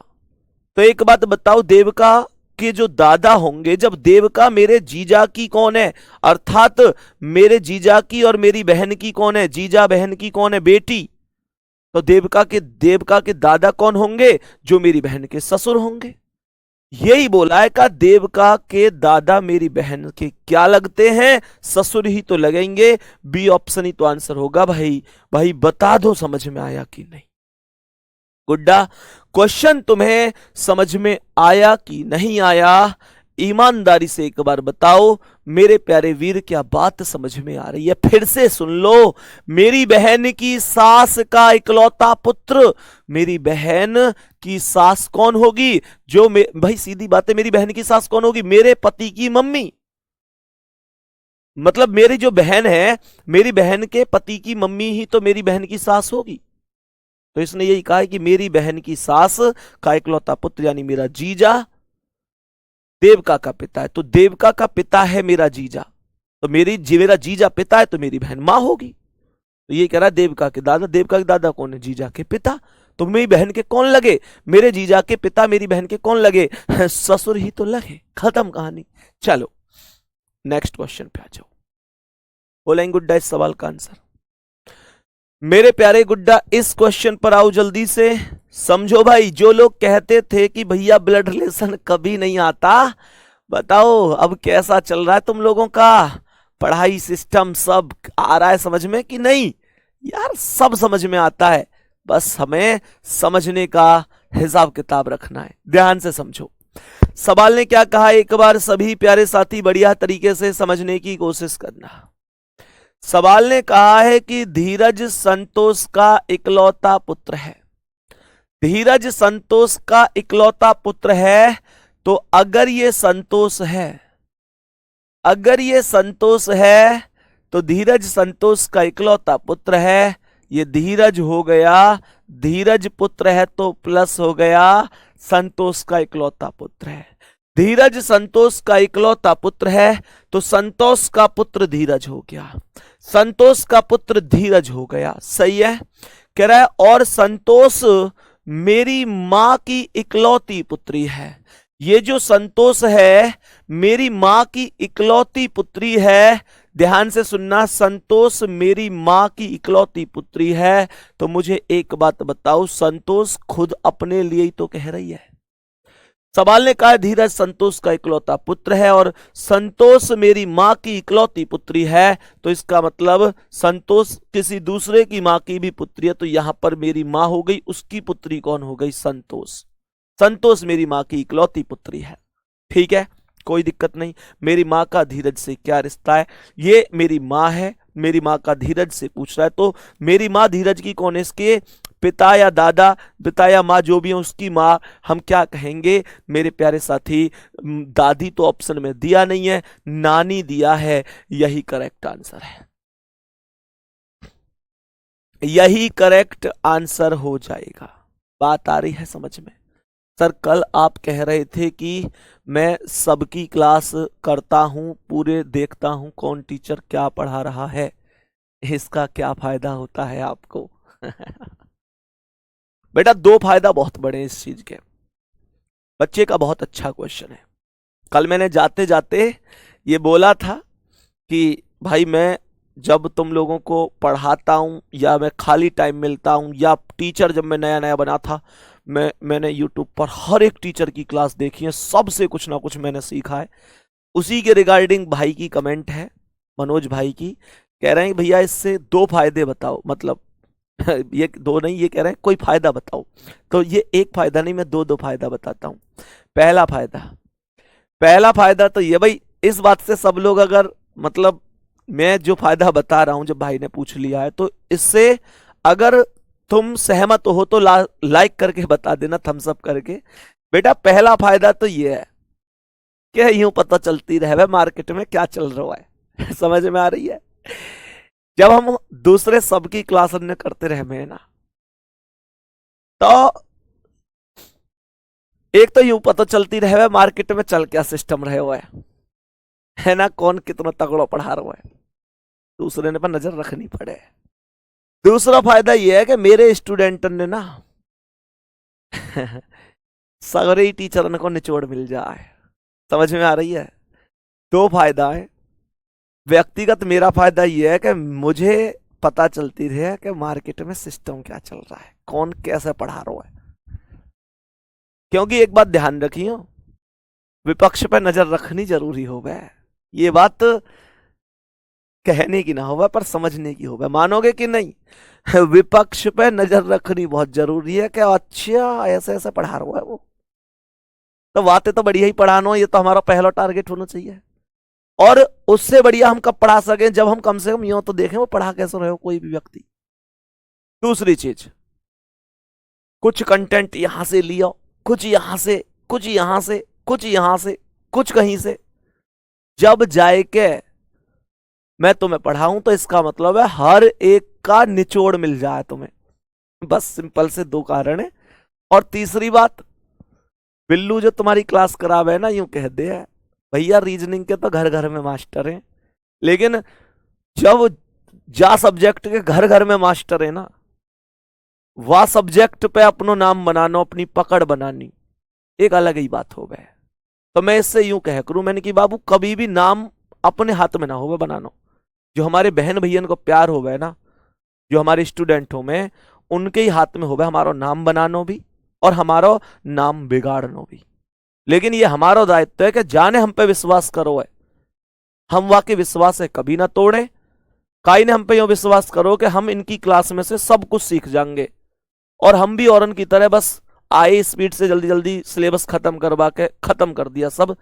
तो एक बात बताओ, देवका के जो दादा होंगे, जब देवका मेरे जीजा की कौन है? अर्थात मेरे जीजा की और मेरी बहन की कौन है? जीजा बहन की कौन है? बेटी। तो देवका के दादा कौन होंगे? जो मेरी बहन के ससुर होंगे। यही बोला है का देवका के दादा मेरी बहन के क्या लगते हैं? ससुर ही तो लगेंगे। बी ऑप्शन ही तो आंसर होगा। भाई भाई बता दो समझ में आया कि नहीं? गुड्डा, क्वेश्चन तुम्हें समझ में आया कि नहीं आया? ईमानदारी से एक बार बताओ मेरे प्यारे वीर, क्या बात समझ में आ रही है? फिर से सुन लो, मेरी बहन की सास का इकलौता पुत्र, मेरी बहन की सास कौन होगी? भाई सीधी बात है, मेरी बहन की सास कौन होगी? मेरे पति की मम्मी। मतलब मेरी जो बहन है, मेरी बहन के पति की मम्मी ही तो मेरी बहन की सास होगी। तो इसने यही कहा है कि मेरी बहन की सास का इकलौता पुत्र यानी मेरा जीजा देवका का पिता है। तो देवका का पिता है मेरा जीजा, तो मेरा जीजा पिता है, तो मेरी बहन मां होगी। तो ये कह रहा है देवका के दादा। देवका के दादा कौन है? जीजा के पिता। तो मेरी बहन के कौन लगे? मेरे जीजा के पिता मेरी बहन के कौन लगे? ससुर ही तो लगे। खत्म कहानी। चलो नेक्स्ट क्वेश्चन पे आ जाओ। बोलेंगे गुड्डा इस सवाल का आंसर? मेरे प्यारे गुड्डा इस क्वेश्चन पर आओ जल्दी से। समझो भाई, जो लोग कहते थे कि भैया ब्लड रिलेशन कभी नहीं आता, बताओ अब कैसा चल रहा है तुम लोगों का? पढ़ाई सिस्टम सब आ रहा है समझ में कि नहीं? यार सब समझ में आता है, बस हमें समझने का हिसाब किताब रखना है। ध्यान से समझो, सवाल ने क्या कहा, एक बार सभी प्यारे साथी बढ़िया तरीके से समझने की कोशिश करना। सवाल ने कहा है कि धीरज संतोष का इकलौता पुत्र है। धीरज संतोष का इकलौता पुत्र है, तो अगर ये संतोष है, अगर ये संतोष है तो धीरज संतोष का इकलौता पुत्र है। ये धीरज हो गया, धीरज पुत्र है तो प्लस हो गया संतोष का इकलौता पुत्र है। धीरज संतोष का इकलौता पुत्र है, तो संतोष का पुत्र धीरज हो गया, संतोष का पुत्र धीरज हो गया। सही है। कह रहा है और संतोष मेरी मां की इकलौती पुत्री है। ये जो संतोष है मेरी मां की इकलौती पुत्री है। ध्यान से सुनना, संतोष मेरी मां की इकलौती पुत्री है। तो मुझे एक बात बताओ, संतोष खुद अपने लिए ही तो कह रही है। सवाल ने कहा धीरज संतोष का इकलौता पुत्र है और संतोष मेरी मां की इकलौती पुत्री है, तो इसका मतलब संतोष किसी दूसरे की मां की भी पुत्री है। तो यहां पर मेरी मां हो गई, उसकी पुत्री कौन हो गई? संतोष। संतोष मेरी मां की इकलौती पुत्री है। ठीक है, कोई दिक्कत नहीं। मेरी मां का धीरज से क्या रिश्ता है? ये मेरी मां है, मेरी मां का धीरज से पूछ रहा है, तो मेरी मां धीरज की कौन है? इसके पिता या दादा, पिता या माँ जो भी है उसकी माँ हम क्या कहेंगे मेरे प्यारे साथी? दादी तो ऑप्शन में दिया नहीं है, नानी दिया है। यही करेक्ट आंसर है, यही करेक्ट आंसर हो जाएगा। बात आ रही है समझ में? सर कल आप कह रहे थे कि मैं सबकी क्लास करता हूँ, पूरे देखता हूँ कौन टीचर क्या पढ़ा रहा है, इसका क्या फायदा होता है आपको? बेटा दो फायदा बहुत बड़े हैं इस चीज के। बच्चे का बहुत अच्छा क्वेश्चन है। कल मैंने जाते जाते ये बोला था कि भाई मैं जब तुम लोगों को पढ़ाता हूँ या मैं खाली टाइम मिलता हूँ या टीचर जब मैं नया नया बना था, मैंने यूट्यूब पर हर एक टीचर की क्लास देखी है, सबसे कुछ ना कुछ मैंने सीखा है। उसी के रिगार्डिंग भाई की कमेंट है, मनोज भाई की, कह रहे हैं भैया इससे दो फायदे बताओ, मतलब ये दो नहीं, ये कह रहे हैं कोई फायदा बताओ। तो ये एक फायदा नहीं, मैं दो दो फायदा बताता हूँ। पहला फायदा तो ये भाई, इस बात से सब लोग अगर मतलब मैं जो फायदा बता रहा हूं, जब भाई ने पूछ लिया है तो इससे अगर तुम सहमत हो तो लाइक करके बता देना, थम्स अप करके। बेटा पहला फायदा तो ये है कि यूं पता चलती रहे मार्केट में क्या चल रहा है। समझ में आ रही है? जब हम दूसरे सबकी क्लास अन्य करते रहे में ना, तो एक तो यूं पता चलती रहे मार्केट में चल क्या सिस्टम रहे हुआ है ना, कौन कितना तगड़ा पढ़ा रहा है, दूसरे ने पर नजर रखनी पड़े। दूसरा फायदा यह है कि मेरे स्टूडेंट ने ना सगरे टीचर को निचोड़ मिल जाए। समझ में आ रही है? दो फायदा है। व्यक्तिगत मेरा फायदा यह है कि मुझे पता चलती रहे कि मार्केट में सिस्टम क्या चल रहा है, कौन कैसे पढ़ा रहा है। क्योंकि एक बात ध्यान रखियो, विपक्ष पर नजर रखनी जरूरी हो गया। ये बात कहने की ना होगा पर समझने की होगा, मानोगे कि नहीं? विपक्ष पे नजर रखनी बहुत जरूरी है कि अच्छा ऐसे ऐसे पढ़ा रहा है वो, तो बातें तो बढ़िया ही पढ़ाना, ये तो हमारा पहला टारगेट होना चाहिए। और उससे बढ़िया हम कब पढ़ा सकें, जब हम कम से कम यूं तो देखें वो पढ़ा कैसे रहे हो कोई भी व्यक्ति। दूसरी चीज, कुछ कंटेंट यहां से लिया, कुछ यहां से, कुछ यहां से, कुछ यहां से, कुछ कहीं से, जब जाए के मैं तुम्हें पढ़ाऊं तो इसका मतलब है हर एक का निचोड़ मिल जाए तुम्हें। बस सिंपल से दो कारण है। और तीसरी बात, बिल्लू जो तुम्हारी क्लास करावे है ना, यूं कह दे है भैया रीजनिंग के तो घर घर में मास्टर हैं, लेकिन जब जा सब्जेक्ट के घर घर में मास्टर है ना, वह सब्जेक्ट पे अपनो नाम बनाना, अपनी पकड़ बनानी, एक अलग ही बात हो गए। तो मैं इससे यूं कह करूं मैंने कि बाबू कभी भी नाम अपने हाथ में ना हो बनाना। जो हमारे बहन भैयन को प्यार हो गए ना, जो हमारे स्टूडेंट हो में, उनके ही हाथ में हो गए हमारा नाम बनाना भी और हमारा नाम बिगाड़ना भी। लेकिन ये हमारा दायित्व है कि जाने हम पे विश्वास करो है, हम वाकई विश्वास है कभी ना तोड़े। काई ने हम पे यूं विश्वास करो कि हम इनकी क्लास में से सब कुछ सीख जाएंगे और हम भी औरन की तरह बस आए स्पीड से जल्दी जल्दी सिलेबस खत्म करवा के खत्म कर दिया सब,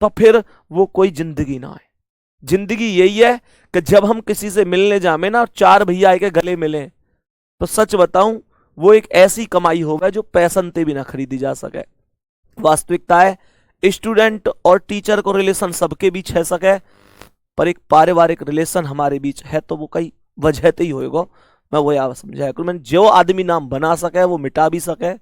तो फिर वो कोई जिंदगी ना है। जिंदगी यही है कि जब हम किसी से मिलने जामे ना, चार भैया के गले मिले, तो सच बताऊं वो एक ऐसी कमाई होगा जो पैसन ते भी ना खरीदी जा सके। वास्तविकता है स्टूडेंट और टीचर को रिलेशन सबके बीच है सके, पर एक पारिवारिक रिलेशन हमारे बीच है तो वो कई वजह ही होएगा। मैं वो याद समझाया करूं, मैंने जो आदमी नाम बना सके वो मिटा भी सके,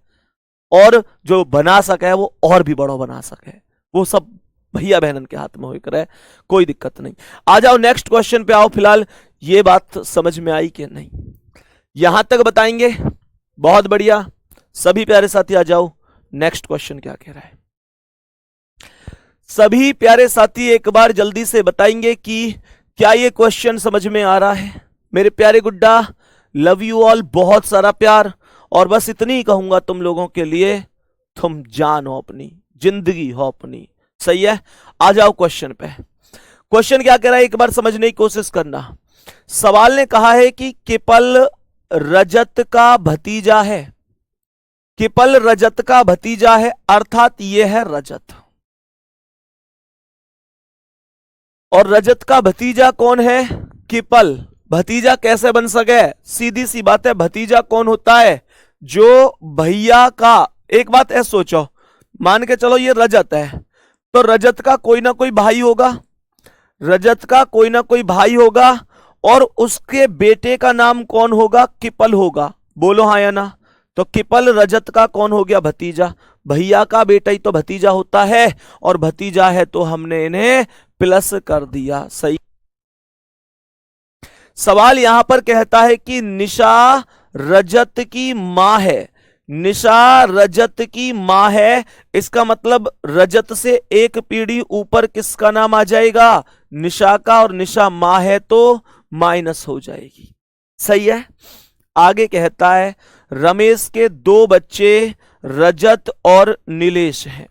और जो बना सके वो और भी बड़ा बना सके, वो सब भैया बहनन के हाथ में होकर है, कोई दिक्कत नहीं। आ जाओ नेक्स्ट क्वेश्चन पे आओ। फिलहाल ये बात समझ में आई कि नहीं, यहां तक बताएंगे, बहुत बढ़िया। सभी प्यारे साथी आ जाओ, नेक्स्ट क्वेश्चन क्या कह रहा है। सभी प्यारे साथी एक बार जल्दी से बताएंगे कि क्या ये क्वेश्चन समझ में आ रहा है। मेरे प्यारे गुड्डा, लव यू ऑल, बहुत सारा प्यार। और बस इतनी ही कहूंगा तुम लोगों के लिए, तुम जान हो अपनी, जिंदगी हो अपनी, सही है। आ जाओ क्वेश्चन पे। क्वेश्चन क्या कह रहा है एक बार समझने की कोशिश करना। सवाल ने कहा है कि किपल रजत का भतीजा है। किपल रजत का भतीजा है, अर्थात यह है रजत। और रजत का भतीजा कौन है? किपल। भतीजा कैसे बन सके? सीधी सी बात है, भतीजा कौन होता है? जो भैया का, एक बात ऐसे सोचो, मान के चलो ये रजत है, तो रजत का कोई ना कोई भाई होगा, रजत का कोई ना कोई भाई होगा, और उसके बेटे का नाम कौन होगा? किपल होगा। बोलो हाँ या ना। तो किपल रजत का कौन हो गया? भतीजा। भैया का बेटा ही तो भतीजा होता है, और भतीजा है तो हमने इन्हें प्लस कर दिया। सही। सवाल यहां पर कहता है कि निशा रजत की मां है। निशा रजत की मां है, इसका मतलब रजत से एक पीढ़ी ऊपर किसका नाम आ जाएगा? निशा का, और निशा मां है तो माइनस हो जाएगी। सही है। आगे कहता है रमेश के दो बच्चे रजत और नीलेश हैं।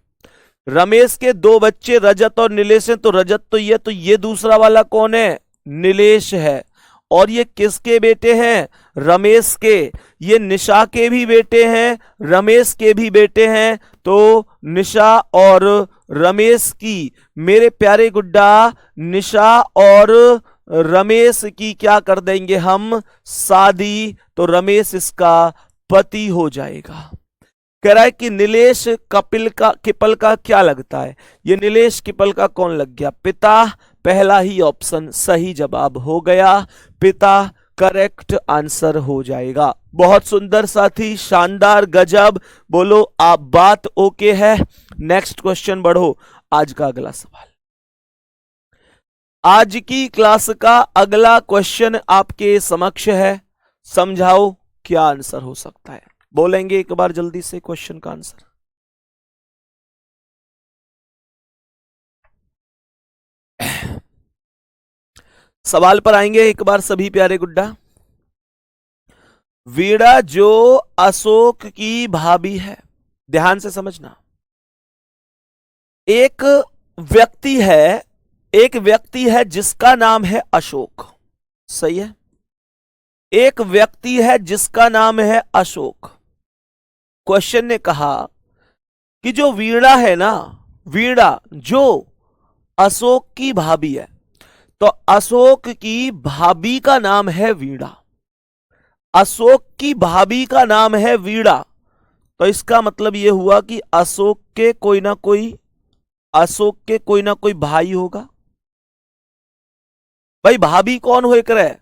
रमेश के दो बच्चे रजत और नीलेश हैं, तो रजत तो ये दूसरा वाला कौन है? नीलेश है। और ये किसके बेटे हैं? रमेश के। ये निशा के भी बेटे हैं, रमेश के भी बेटे हैं। तो निशा और रमेश की, मेरे प्यारे गुड्डा, निशा और रमेश की क्या कर देंगे हम? शादी। तो रमेश इसका पति हो जाएगा। कह रहा है कि नीलेश किपल का क्या लगता है? ये नीलेश किपल का कौन लग गया? पिता। पहला ही ऑप्शन सही जवाब हो गया, पिता करेक्ट आंसर हो जाएगा। बहुत सुंदर साथी, शानदार, गजब। बोलो आप बात ओके है? नेक्स्ट क्वेश्चन बढ़ो। आज का अगला सवाल, आज की क्लास का अगला क्वेश्चन आपके समक्ष है। समझाओ क्या आंसर हो सकता है? बोलेंगे एक बार जल्दी से क्वेश्चन का आंसर। सवाल पर आएंगे एक बार सभी प्यारे गुड्डा। वीणा जो अशोक की भाभी है, ध्यान से समझना। एक व्यक्ति है जिसका नाम है अशोक। सही है। एक व्यक्ति है जिसका नाम है अशोक। क्वेश्चन ने कहा कि जो वीणा है ना, वीणा जो अशोक की भाभी है, तो अशोक की भाभी का नाम है वीणा। अशोक की भाभी का नाम है वीणा। तो इसका मतलब यह हुआ कि अशोक के कोई ना कोई भाई होगा। भाई भाभी कौन हो एक रहे?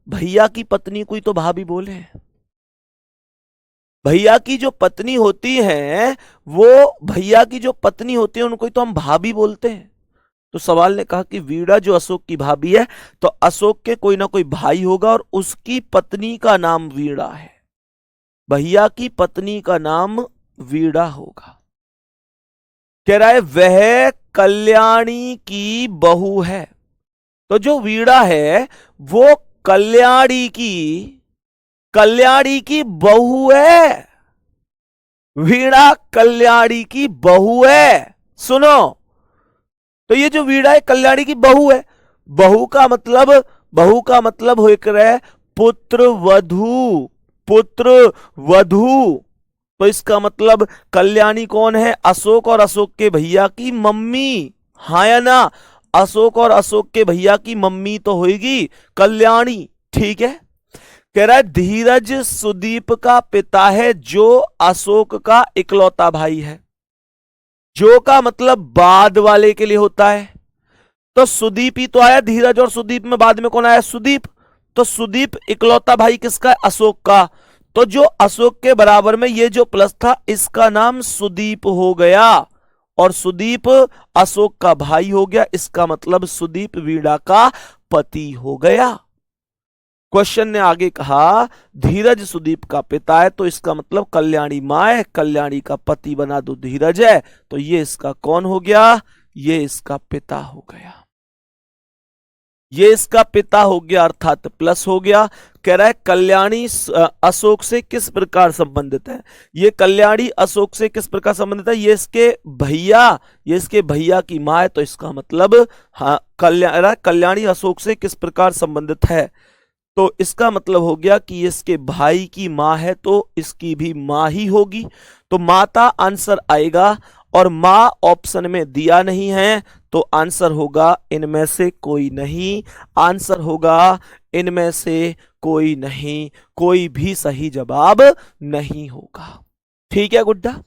भैया की पत्नी कोई तो भाभी बोले। भैया की जो पत्नी होती है, वो भैया की जो पत्नी होती है उनको तो हम भाभी बोलते हैं। तो सवाल ने कहा कि वीणा जो अशोक की भाभी है, तो अशोक के कोई ना कोई भाई होगा और उसकी पत्नी का नाम वीणा है। भैया की पत्नी का नाम वीणा होगा। कह रहा है वह कल्याणी की बहू है। तो जो वीणा है वो कल्याणी की बहू है। वीणा कल्याणी की बहू है। सुनो, तो ये जो वीणा है कल्याणी की बहू है। बहू का मतलब हो रहा है पुत्र वधू। तो इसका मतलब कल्याणी कौन है? अशोक और अशोक के भैया की मम्मी। हाँ या ना? अशोक और अशोक के भैया की मम्मी तो होगी कल्याणी। ठीक है। कह रहा है धीरज सुदीप का पिता है, जो अशोक का इकलौता भाई है। जो का मतलब बाद वाले के लिए होता है। तो सुदीप ही तो आया, धीरज और सुदीप में बाद में कौन आया? सुदीप। तो सुदीप इकलौता भाई किसका है? अशोक का। तो जो अशोक के बराबर में ये जो प्लस था, इसका नाम सुदीप हो गया, और सुदीप अशोक का भाई हो गया। इसका मतलब सुदीप वीणा का पति हो गया। क्वेश्चन ने आगे कहा धीरज सुदीप का पिता है, तो इसका मतलब कल्याणी मां है, कल्याणी का पति बना दो धीरज है, तो ये इसका कौन हो गया? ये इसका पिता हो गया। ये इसका पिता हो गया, अर्थात प्लस हो गया। कह रहा है कल्याणी अशोक से किस प्रकार संबंधित है? ये कल्याणी अशोक से किस प्रकार संबंधित है? ये इसके भैया की मां है, तो इसका मतलब हाँ, कल्याणी अशोक से किस प्रकार संबंधित है? तो इसका मतलब हो गया कि इसके भाई की मां है, तो इसकी भी मां ही होगी। तो माता आंसर आएगा, और मां ऑप्शन में दिया नहीं है, तो आंसर होगा इनमें से कोई नहीं। आंसर होगा इनमें से कोई नहीं, कोई भी सही जवाब नहीं होगा। ठीक है गुड्डा,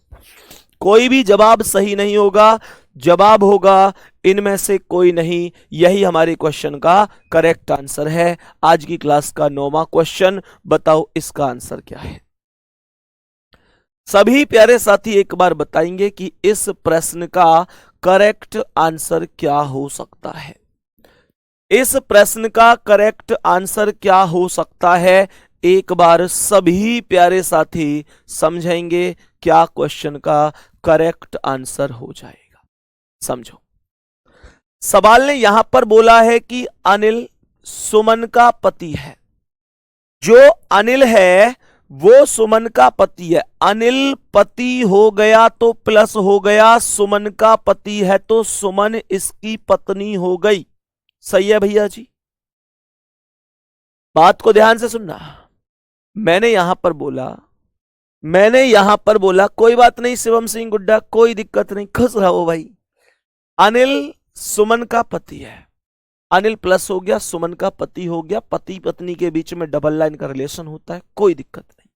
कोई भी जवाब सही नहीं होगा। जवाब होगा इनमें से कोई नहीं। यही हमारे क्वेश्चन का करेक्ट आंसर है। आज की क्लास का 9वां क्वेश्चन, बताओ इसका आंसर क्या है? सभी प्यारे साथी एक बार बताएंगे कि इस प्रश्न का करेक्ट आंसर क्या हो सकता है। इस प्रश्न का करेक्ट आंसर क्या हो सकता है, एक बार सभी प्यारे साथी समझेंगे क्या क्वेश्चन का करेक्ट आंसर हो जाएगा। समझो, सवाल ने यहां पर बोला है कि अनिल सुमन का पति है। जो अनिल है वो सुमन का पति है। अनिल पति हो गया तो प्लस हो गया सुमन का पति है तो सुमन इसकी पत्नी हो गई। सही है भैया जी? बात को ध्यान से सुनना। मैंने यहां पर बोला कोई बात नहीं शिवम सिंह गुड्डा, कोई दिक्कत नहीं, खुश रहो भाई। अनिल सुमन का पति है, अनिल प्लस हो गया सुमन का पति हो गया, पति पत्नी के बीच में डबल लाइन का रिलेशन होता है, कोई दिक्कत नहीं।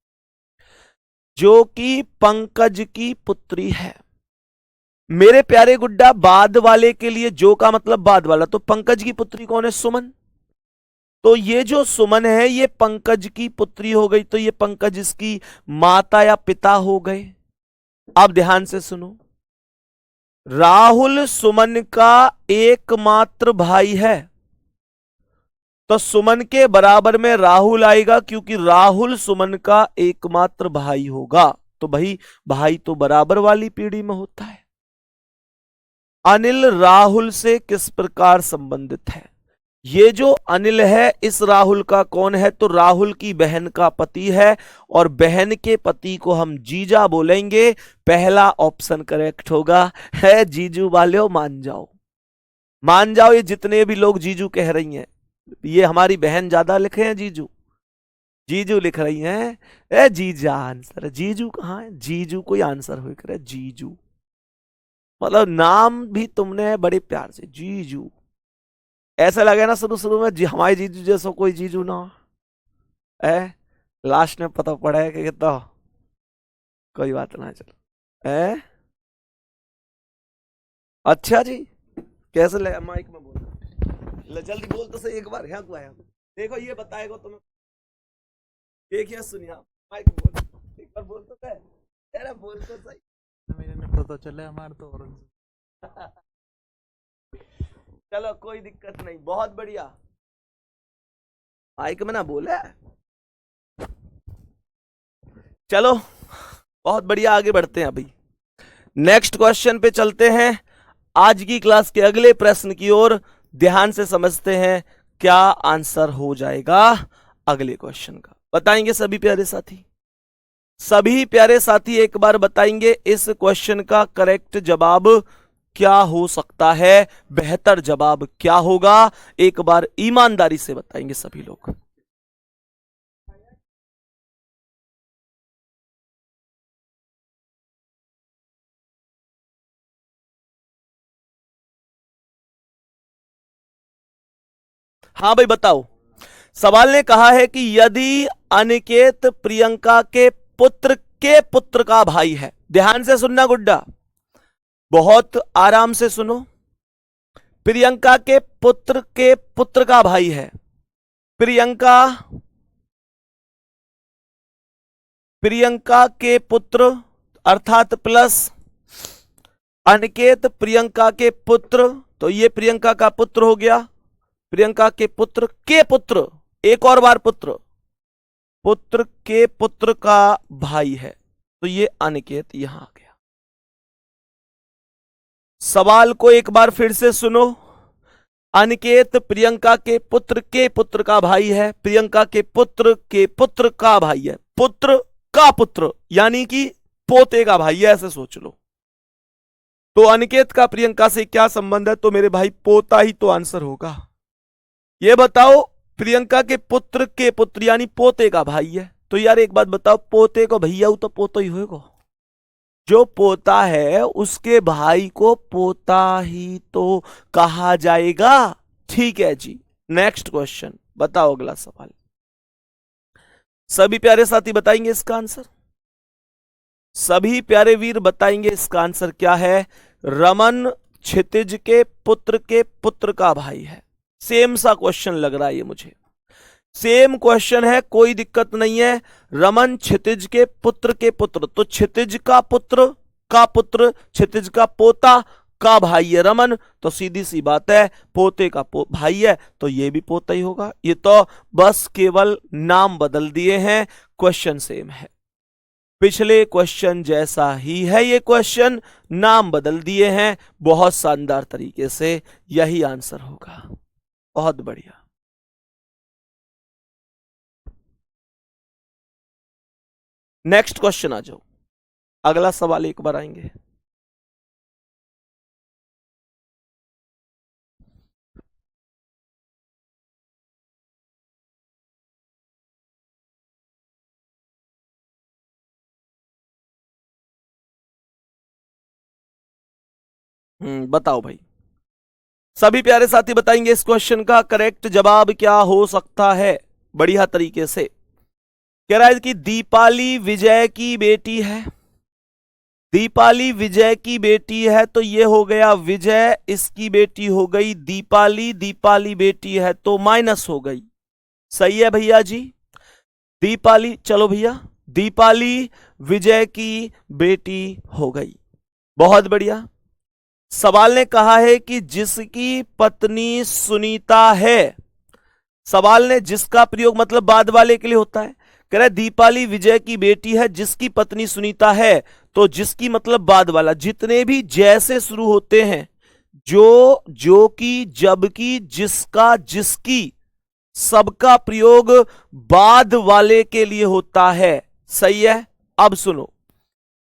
जो कि पंकज की पुत्री है। मेरे प्यारे गुड्डा, बाद वाले के लिए जो का मतलब बाद वाला, तो पंकज की पुत्री कौन है? सुमन। तो ये जो सुमन है ये पंकज की पुत्री हो गई, तो ये पंकज इसकी माता या पिता हो गए। अब ध्यान से सुनो, राहुल सुमन का एकमात्र भाई है, तो सुमन के बराबर में राहुल आएगा क्योंकि राहुल सुमन का एकमात्र भाई होगा। तो भाई तो बराबर वाली पीढ़ी में होता है। अनिल राहुल से किस प्रकार संबंधित है? ये जो अनिल है इस राहुल का कौन है? तो राहुल की बहन का पति है, और बहन के पति को हम जीजा बोलेंगे। पहला ऑप्शन करेक्ट होगा। है जीजू वाले, मान जाओ, ये जितने भी लोग जीजू कह रही हैं, ये हमारी बहन ज्यादा लिखे हैं जीजू लिख रही हैं। ए जीजा आंसर है, जीजू कहाँ है? जीजू कोई आंसर हो करे, जीजू मतलब नाम भी तुमने बड़े प्यार से जीजू, ऐसा लगे ना शुरू में हमारे जीजू जैसा कोई जीजू ना है, लास्ट में पता पड़ा है कि कितना। कोई बात ना, चलो है। अच्छा जी, कैसे लगा? माइक में बोल, जल्दी बोल तो सही एक बार। यहाँ आया देखो, ये बताएगा तुम्हें। देखिए सुनिए, माइक में बोल, एक बार बोल तो सही, बोल तो सही। मेरे ने पता चला हमारे तो और चलो कोई दिक्कत नहीं, बहुत बढ़िया। माइक में ना बोले, चलो बहुत बढ़िया, आगे बढ़ते हैं। अभी नेक्स्ट क्वेश्चन पे चलते हैं, आज की क्लास के अगले प्रश्न की ओर। ध्यान से समझते हैं क्या आंसर हो जाएगा अगले क्वेश्चन का। बताएंगे सभी प्यारे साथी? सभी प्यारे साथी एक बार बताएंगे इस क्वेश्चन का करेक्ट जवाब क्या हो सकता है, बेहतर जवाब क्या होगा? एक बार ईमानदारी से बताएंगे सभी लोग। हाँ भाई बताओ। सवाल ने कहा है कि यदि अनिकेत प्रियंका के पुत्र का भाई है। ध्यान से सुनना गुड्डा, बहुत आराम से सुनो। प्रियंका के पुत्र का भाई है। प्रियंका के पुत्र अर्थात प्लस अनिकेत प्रियंका के पुत्र, तो ये प्रियंका का पुत्र हो गया। प्रियंका के पुत्र एक और बार पुत्र के पुत्र का भाई है, तो ये अनिकेत यहां आ गया। सवाल को एक बार फिर से सुनो। अनिकेत प्रियंका के पुत्र का भाई है, प्रियंका के पुत्र का भाई है, पुत्र का पुत्र यानी कि पोते का भाई है, ऐसे सोच लो। तो अनिकेत का प्रियंका से क्या संबंध है? तो मेरे भाई पोता ही तो आंसर होगा। ये बताओ, प्रियंका के पुत्र यानी पोते का भाई है, तो यार एक बात बताओ, पोते को भैया तो पोता ही होगा। जो पोता है उसके भाई को पोता ही तो कहा जाएगा। ठीक है जी, नेक्स्ट क्वेश्चन बताओ, अगला सवाल। सभी प्यारे साथी बताएंगे इसका आंसर? सभी प्यारे वीर बताएंगे इसका आंसर क्या है? रमन क्षितिज के पुत्र का भाई है। सेम सा क्वेश्चन लग रहा है ये मुझे। सेम क्वेश्चन है, कोई दिक्कत नहीं है। रमन क्षितिज के पुत्र के पुत्र, तो क्षितिज का पुत्र क्षितिज का पोता का भाई है रमन, तो सीधी सी बात है पोते का भाई है, तो ये भी पोता ही होगा। ये तो बस केवल नाम बदल दिए हैं, क्वेश्चन सेम है। पिछले क्वेश्चन जैसा ही है ये क्वेश्चन, नाम बदल दिए हैं बहुत शानदार तरीके से, यही आंसर होगा। बहुत बढ़िया। नेक्स्ट क्वेश्चन आ जाओ, अगला सवाल एक बार आएंगे। बताओ भाई, सभी प्यारे साथी बताएंगे इस क्वेश्चन का करेक्ट जवाब क्या हो सकता है बढ़िया तरीके से। कह रहा है कि दीपाली विजय की बेटी है, दीपाली विजय की बेटी है, तो ये हो गया विजय इसकी बेटी हो गई दीपाली, दीपाली बेटी है तो माइनस हो गई। सही है भैया जी। दीपाली, चलो भैया, दीपाली विजय की बेटी हो गई। बहुत बढ़िया। सवाल ने कहा है कि जिसकी पत्नी सुनीता है, सवाल ने जिसका प्रयोग मतलब बाद वाले के लिए होता है। कह रहा है दीपाली विजय की बेटी है जिसकी पत्नी सुनीता है, तो जिसकी मतलब बाद वाला, जितने भी जैसे शुरू होते हैं, जो की, जब की, जिसका, जिसकी, सबका प्रयोग बाद वाले के लिए होता है। सही है। अब सुनो,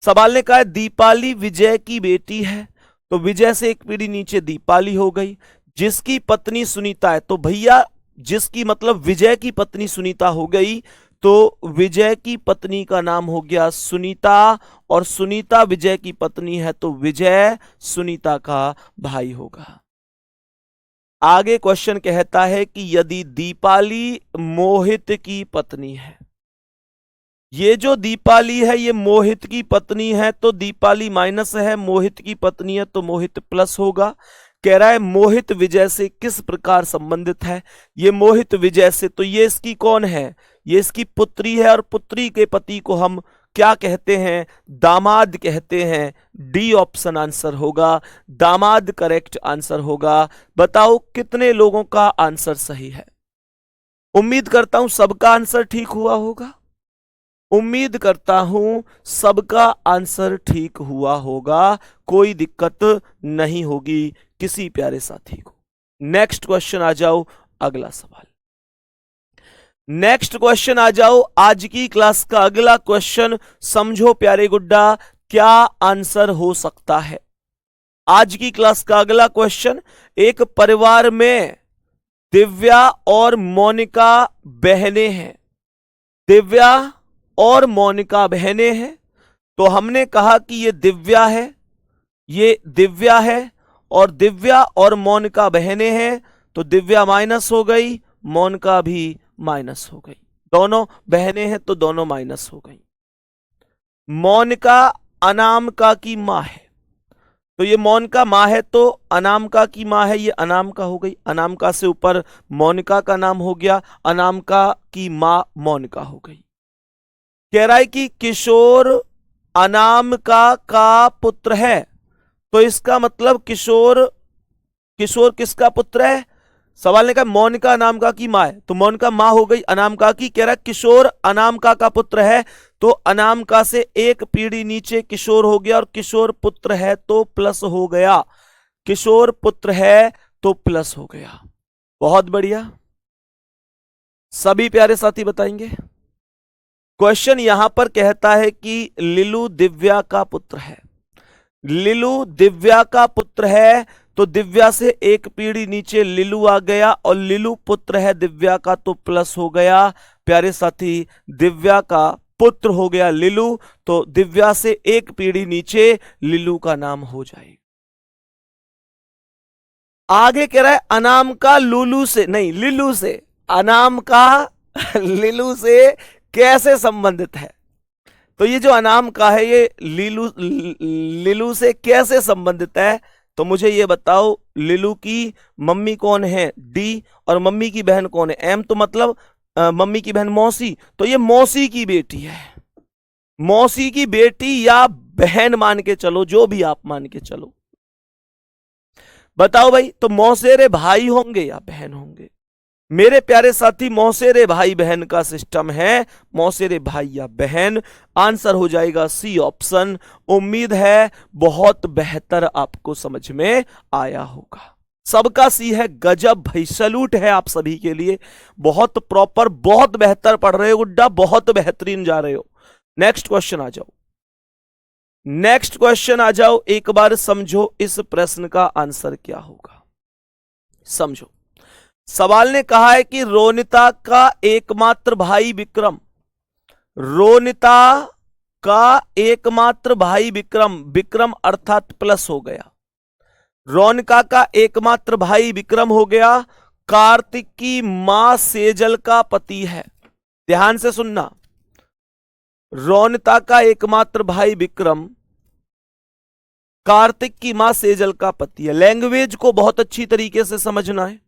सवाल ने कहा है दीपाली विजय की बेटी है, तो विजय से एक पीढ़ी नीचे दीपाली हो गई। जिसकी पत्नी सुनीता है, तो भैया जिसकी मतलब विजय की पत्नी सुनीता हो गई, तो विजय की पत्नी का नाम हो गया सुनीता, और सुनीता विजय की पत्नी है तो विजय सुनीता का भाई होगा। आगे क्वेश्चन कहता है कि यदि दीपाली मोहित की पत्नी है, ये जो दीपाली है ये मोहित की पत्नी है, तो दीपाली माइनस है, मोहित की पत्नी है तो मोहित प्लस होगा। कह रहा है मोहित विजय से किस प्रकार संबंधित है, ये मोहित विजय से, तो ये इसकी कौन है, ये इसकी पुत्री है, और पुत्री के पति को हम क्या कहते हैं, दामाद कहते हैं। डी ऑप्शन आंसर होगा, दामाद करेक्ट आंसर होगा। बताओ कितने लोगों का आंसर सही है। उम्मीद करता हूं सबका आंसर ठीक हुआ होगा, उम्मीद करता हूं सबका आंसर ठीक हुआ होगा, कोई दिक्कत नहीं होगी किसी प्यारे साथी को। नेक्स्ट क्वेश्चन आ जाओ, अगला सवाल। नेक्स्ट क्वेश्चन आ जाओ, आज की क्लास का अगला क्वेश्चन समझो प्यारे गुड्डा क्या आंसर हो सकता है। आज की क्लास का अगला क्वेश्चन, एक परिवार में दिव्या और मोनिका बहनें हैं, दिव्या और मोनिका बहनें हैं, तो हमने कहा कि ये दिव्या है, ये दिव्या है, और दिव्या और मोनिका बहनें हैं, तो दिव्या माइनस हो गई, मोनिका भी माइनस हो गई, दोनों बहनें हैं तो दोनों माइनस हो गई। मोनिका अनामिका की मां है, तो ये मोनिका मां है तो अनामिका की मां है, ये अनामिका हो गई, अनामिका से ऊपर मोनिका का नाम हो गया, अनामिका की मां मोनिका हो गई। कह रहा है कि किशोर अनामिका का पुत्र है, तो इसका मतलब किशोर, किशोर किसका पुत्र है, सवाल ने कहा मोनिका अनामिका की मां है, तो मोनिका मां हो गई अनामिका की। कह रहा है किशोर अनामिका का पुत्र है, तो अनामिका से एक पीढ़ी नीचे किशोर हो गया, और किशोर पुत्र है तो प्लस हो गया, किशोर पुत्र है तो प्लस हो गया। बहुत बढ़िया। सभी प्यारे साथी बताएंगे। क्वेश्चन यहां पर कहता है कि लिलू दिव्या का पुत्र है, लिलू दिव्या का पुत्र है, तो दिव्या से एक पीढ़ी नीचे लिलू आ गया, और लिलू पुत्र है दिव्या का तो प्लस हो गया। प्यारे साथी दिव्या का पुत्र हो गया लिलू, तो दिव्या से एक पीढ़ी नीचे लिलू का नाम हो जाएगा। आगे कह रहा है अनामिका लूलू से, नहीं लिलू से, अनामिका लिलू से कैसे संबंधित है, तो ये जो अनामिका है ये लिलू से कैसे संबंधित है, तो मुझे ये बताओ। लिलू की मम्मी कौन है, डी, और मम्मी की बहन कौन है, एम, तो मतलब मम्मी की बहन मौसी, तो ये मौसी की बेटी है, मौसी की बेटी या बहन मान के चलो, जो भी आप मान के चलो। बताओ भाई, तो मौसेरे भाई होंगे या बहन होंगे? मेरे प्यारे साथी, मौसेरे भाई बहन का सिस्टम है, मौसेरे भाई या बहन। आंसर हो जाएगा सी ऑप्शन। उम्मीद है बहुत बेहतर आपको समझ में आया होगा। सबका सी है, गजब भाई, सैल्यूट है आप सभी के लिए। बहुत प्रॉपर, बहुत बेहतर पढ़ रहे हो गुड्डा, बहुत बेहतरीन जा रहे हो। नेक्स्ट क्वेश्चन आ जाओ, नेक्स्ट क्वेश्चन आ जाओ। एक बार समझो इस प्रश्न का आंसर क्या होगा, समझो। सवाल ने कहा है कि रोनिता का एकमात्र भाई विक्रम, रोनिता का एकमात्र भाई विक्रम, विक्रम अर्थात प्लस हो गया, रोनिका का एकमात्र भाई विक्रम हो गया, कार्तिक की मां सेजल का पति है। ध्यान से सुनना, रोनिता का एकमात्र भाई विक्रम कार्तिक की मां सेजल का पति है। लैंग्वेज को बहुत अच्छी तरीके से समझना है,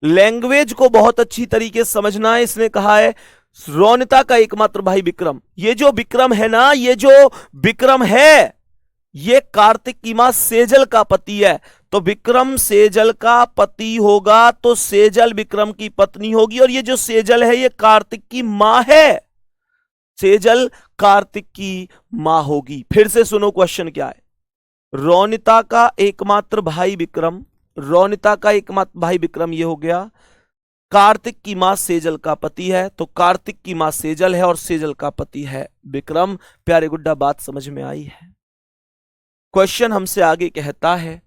लैंग्वेज को बहुत अच्छी तरीके से समझना है। इसने कहा है रोनिता का एकमात्र भाई विक्रम, ये जो विक्रम है ना, ये जो विक्रम है ये कार्तिक की मां सेजल का पति है। तो विक्रम सेजल का पति होगा तो सेजल विक्रम की पत्नी होगी, और ये जो सेजल है ये कार्तिक की मां है, सेजल कार्तिक की मां होगी। फिर से सुनो क्वेश्चन क्या है। रोनिता का एकमात्र भाई विक्रम, रोनिता का एकमात्र भाई विक्रम ये हो गया, कार्तिक की मां सेजल का पति है, तो कार्तिक की मां सेजल है और सेजल का पति है विक्रम। प्यारे गुड्डा, बात समझ में आई है? क्वेश्चन हमसे आगे कहता है,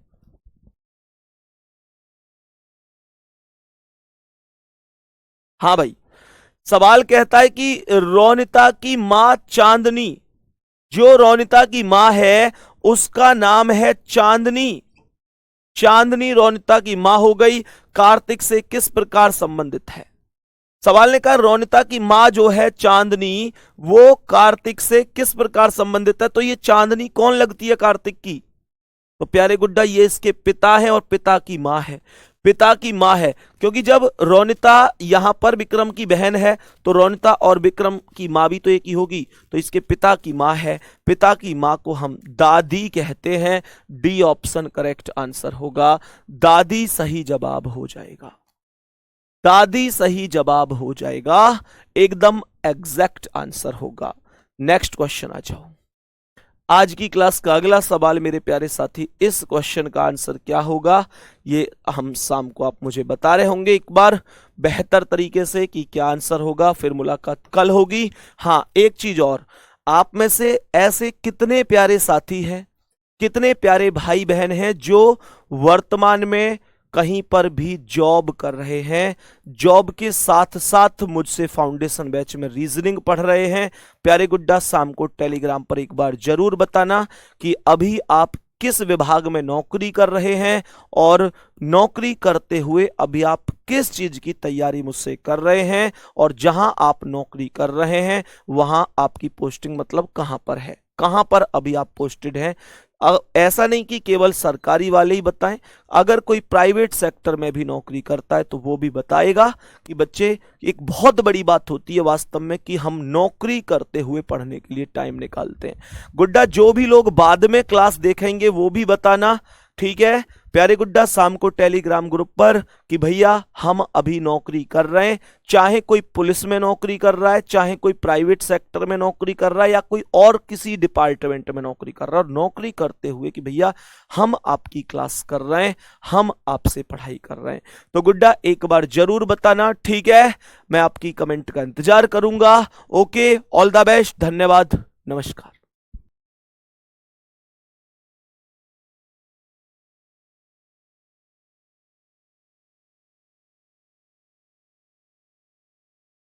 हां भाई, सवाल कहता है कि रोनिता की मां चांदनी, जो रोनिता की मां है उसका नाम है चांदनी, चांदनी रोनिता की मां हो गई, कार्तिक से किस प्रकार संबंधित है? सवाल ने कहा रोनिता की मां जो है चांदनी, वो कार्तिक से किस प्रकार संबंधित है? तो ये चांदनी कौन लगती है कार्तिक की? तो प्यारे गुड्डा, ये इसके पिता है और पिता की मां है, पिता की मां है। क्योंकि जब रोनिता यहां पर विक्रम की बहन है तो रोनिता और विक्रम की मां भी तो एक ही होगी, तो इसके पिता की मां है, पिता की मां को हम दादी कहते हैं। डी ऑप्शन करेक्ट आंसर होगा, दादी सही जवाब हो जाएगा, दादी सही जवाब हो जाएगा, एकदम एग्जैक्ट आंसर होगा। नेक्स्ट क्वेश्चन आ जाओ। आज की क्लास का अगला सवाल मेरे प्यारे साथी, इस क्वेश्चन का आंसर क्या होगा ये हम शाम को आप मुझे बता रहे होंगे एक बार बेहतर तरीके से कि क्या आंसर होगा, फिर मुलाकात कल होगी। हाँ, एक चीज और, आप में से ऐसे कितने प्यारे साथी हैं, कितने प्यारे भाई बहन हैं जो वर्तमान में कहीं पर भी जॉब कर रहे हैं, जॉब के साथ साथ मुझसे फाउंडेशन बैच में रीजनिंग पढ़ रहे हैं? प्यारे गुड्डा, शाम को टेलीग्राम पर एक बार जरूर बताना कि अभी आप किस विभाग में नौकरी कर रहे हैं और नौकरी करते हुए अभी आप किस चीज की तैयारी मुझसे कर रहे हैं, और जहां आप नौकरी कर रहे हैं वहां आपकी पोस्टिंग मतलब कहां पर है, कहां पर अभी आप पोस्टेड हैं। ऐसा नहीं कि केवल सरकारी वाले ही बताएं, अगर कोई प्राइवेट सेक्टर में भी नौकरी करता है तो वो भी बताएगा कि बच्चे, एक बहुत बड़ी बात होती है वास्तव में कि हम नौकरी करते हुए पढ़ने के लिए टाइम निकालते हैं। गुड्डा, जो भी लोग बाद में क्लास देखेंगे वो भी बताना, ठीक है प्यारे गुड्डा, शाम को टेलीग्राम ग्रुप पर कि भैया हम अभी नौकरी कर रहे हैं, चाहे कोई पुलिस में नौकरी कर रहा है, चाहे कोई प्राइवेट सेक्टर में नौकरी कर रहा है, या कोई और किसी डिपार्टमेंट में नौकरी कर रहा है, और नौकरी करते हुए कि भैया हम आपकी क्लास कर रहे हैं, हम आपसे पढ़ाई कर रहे हैं। तो गुड्डा एक बार जरूर बताना, ठीक है? मैं आपकी कमेंट का इंतजार करूंगा। ओके, ऑल द बेस्ट, धन्यवाद, नमस्कार।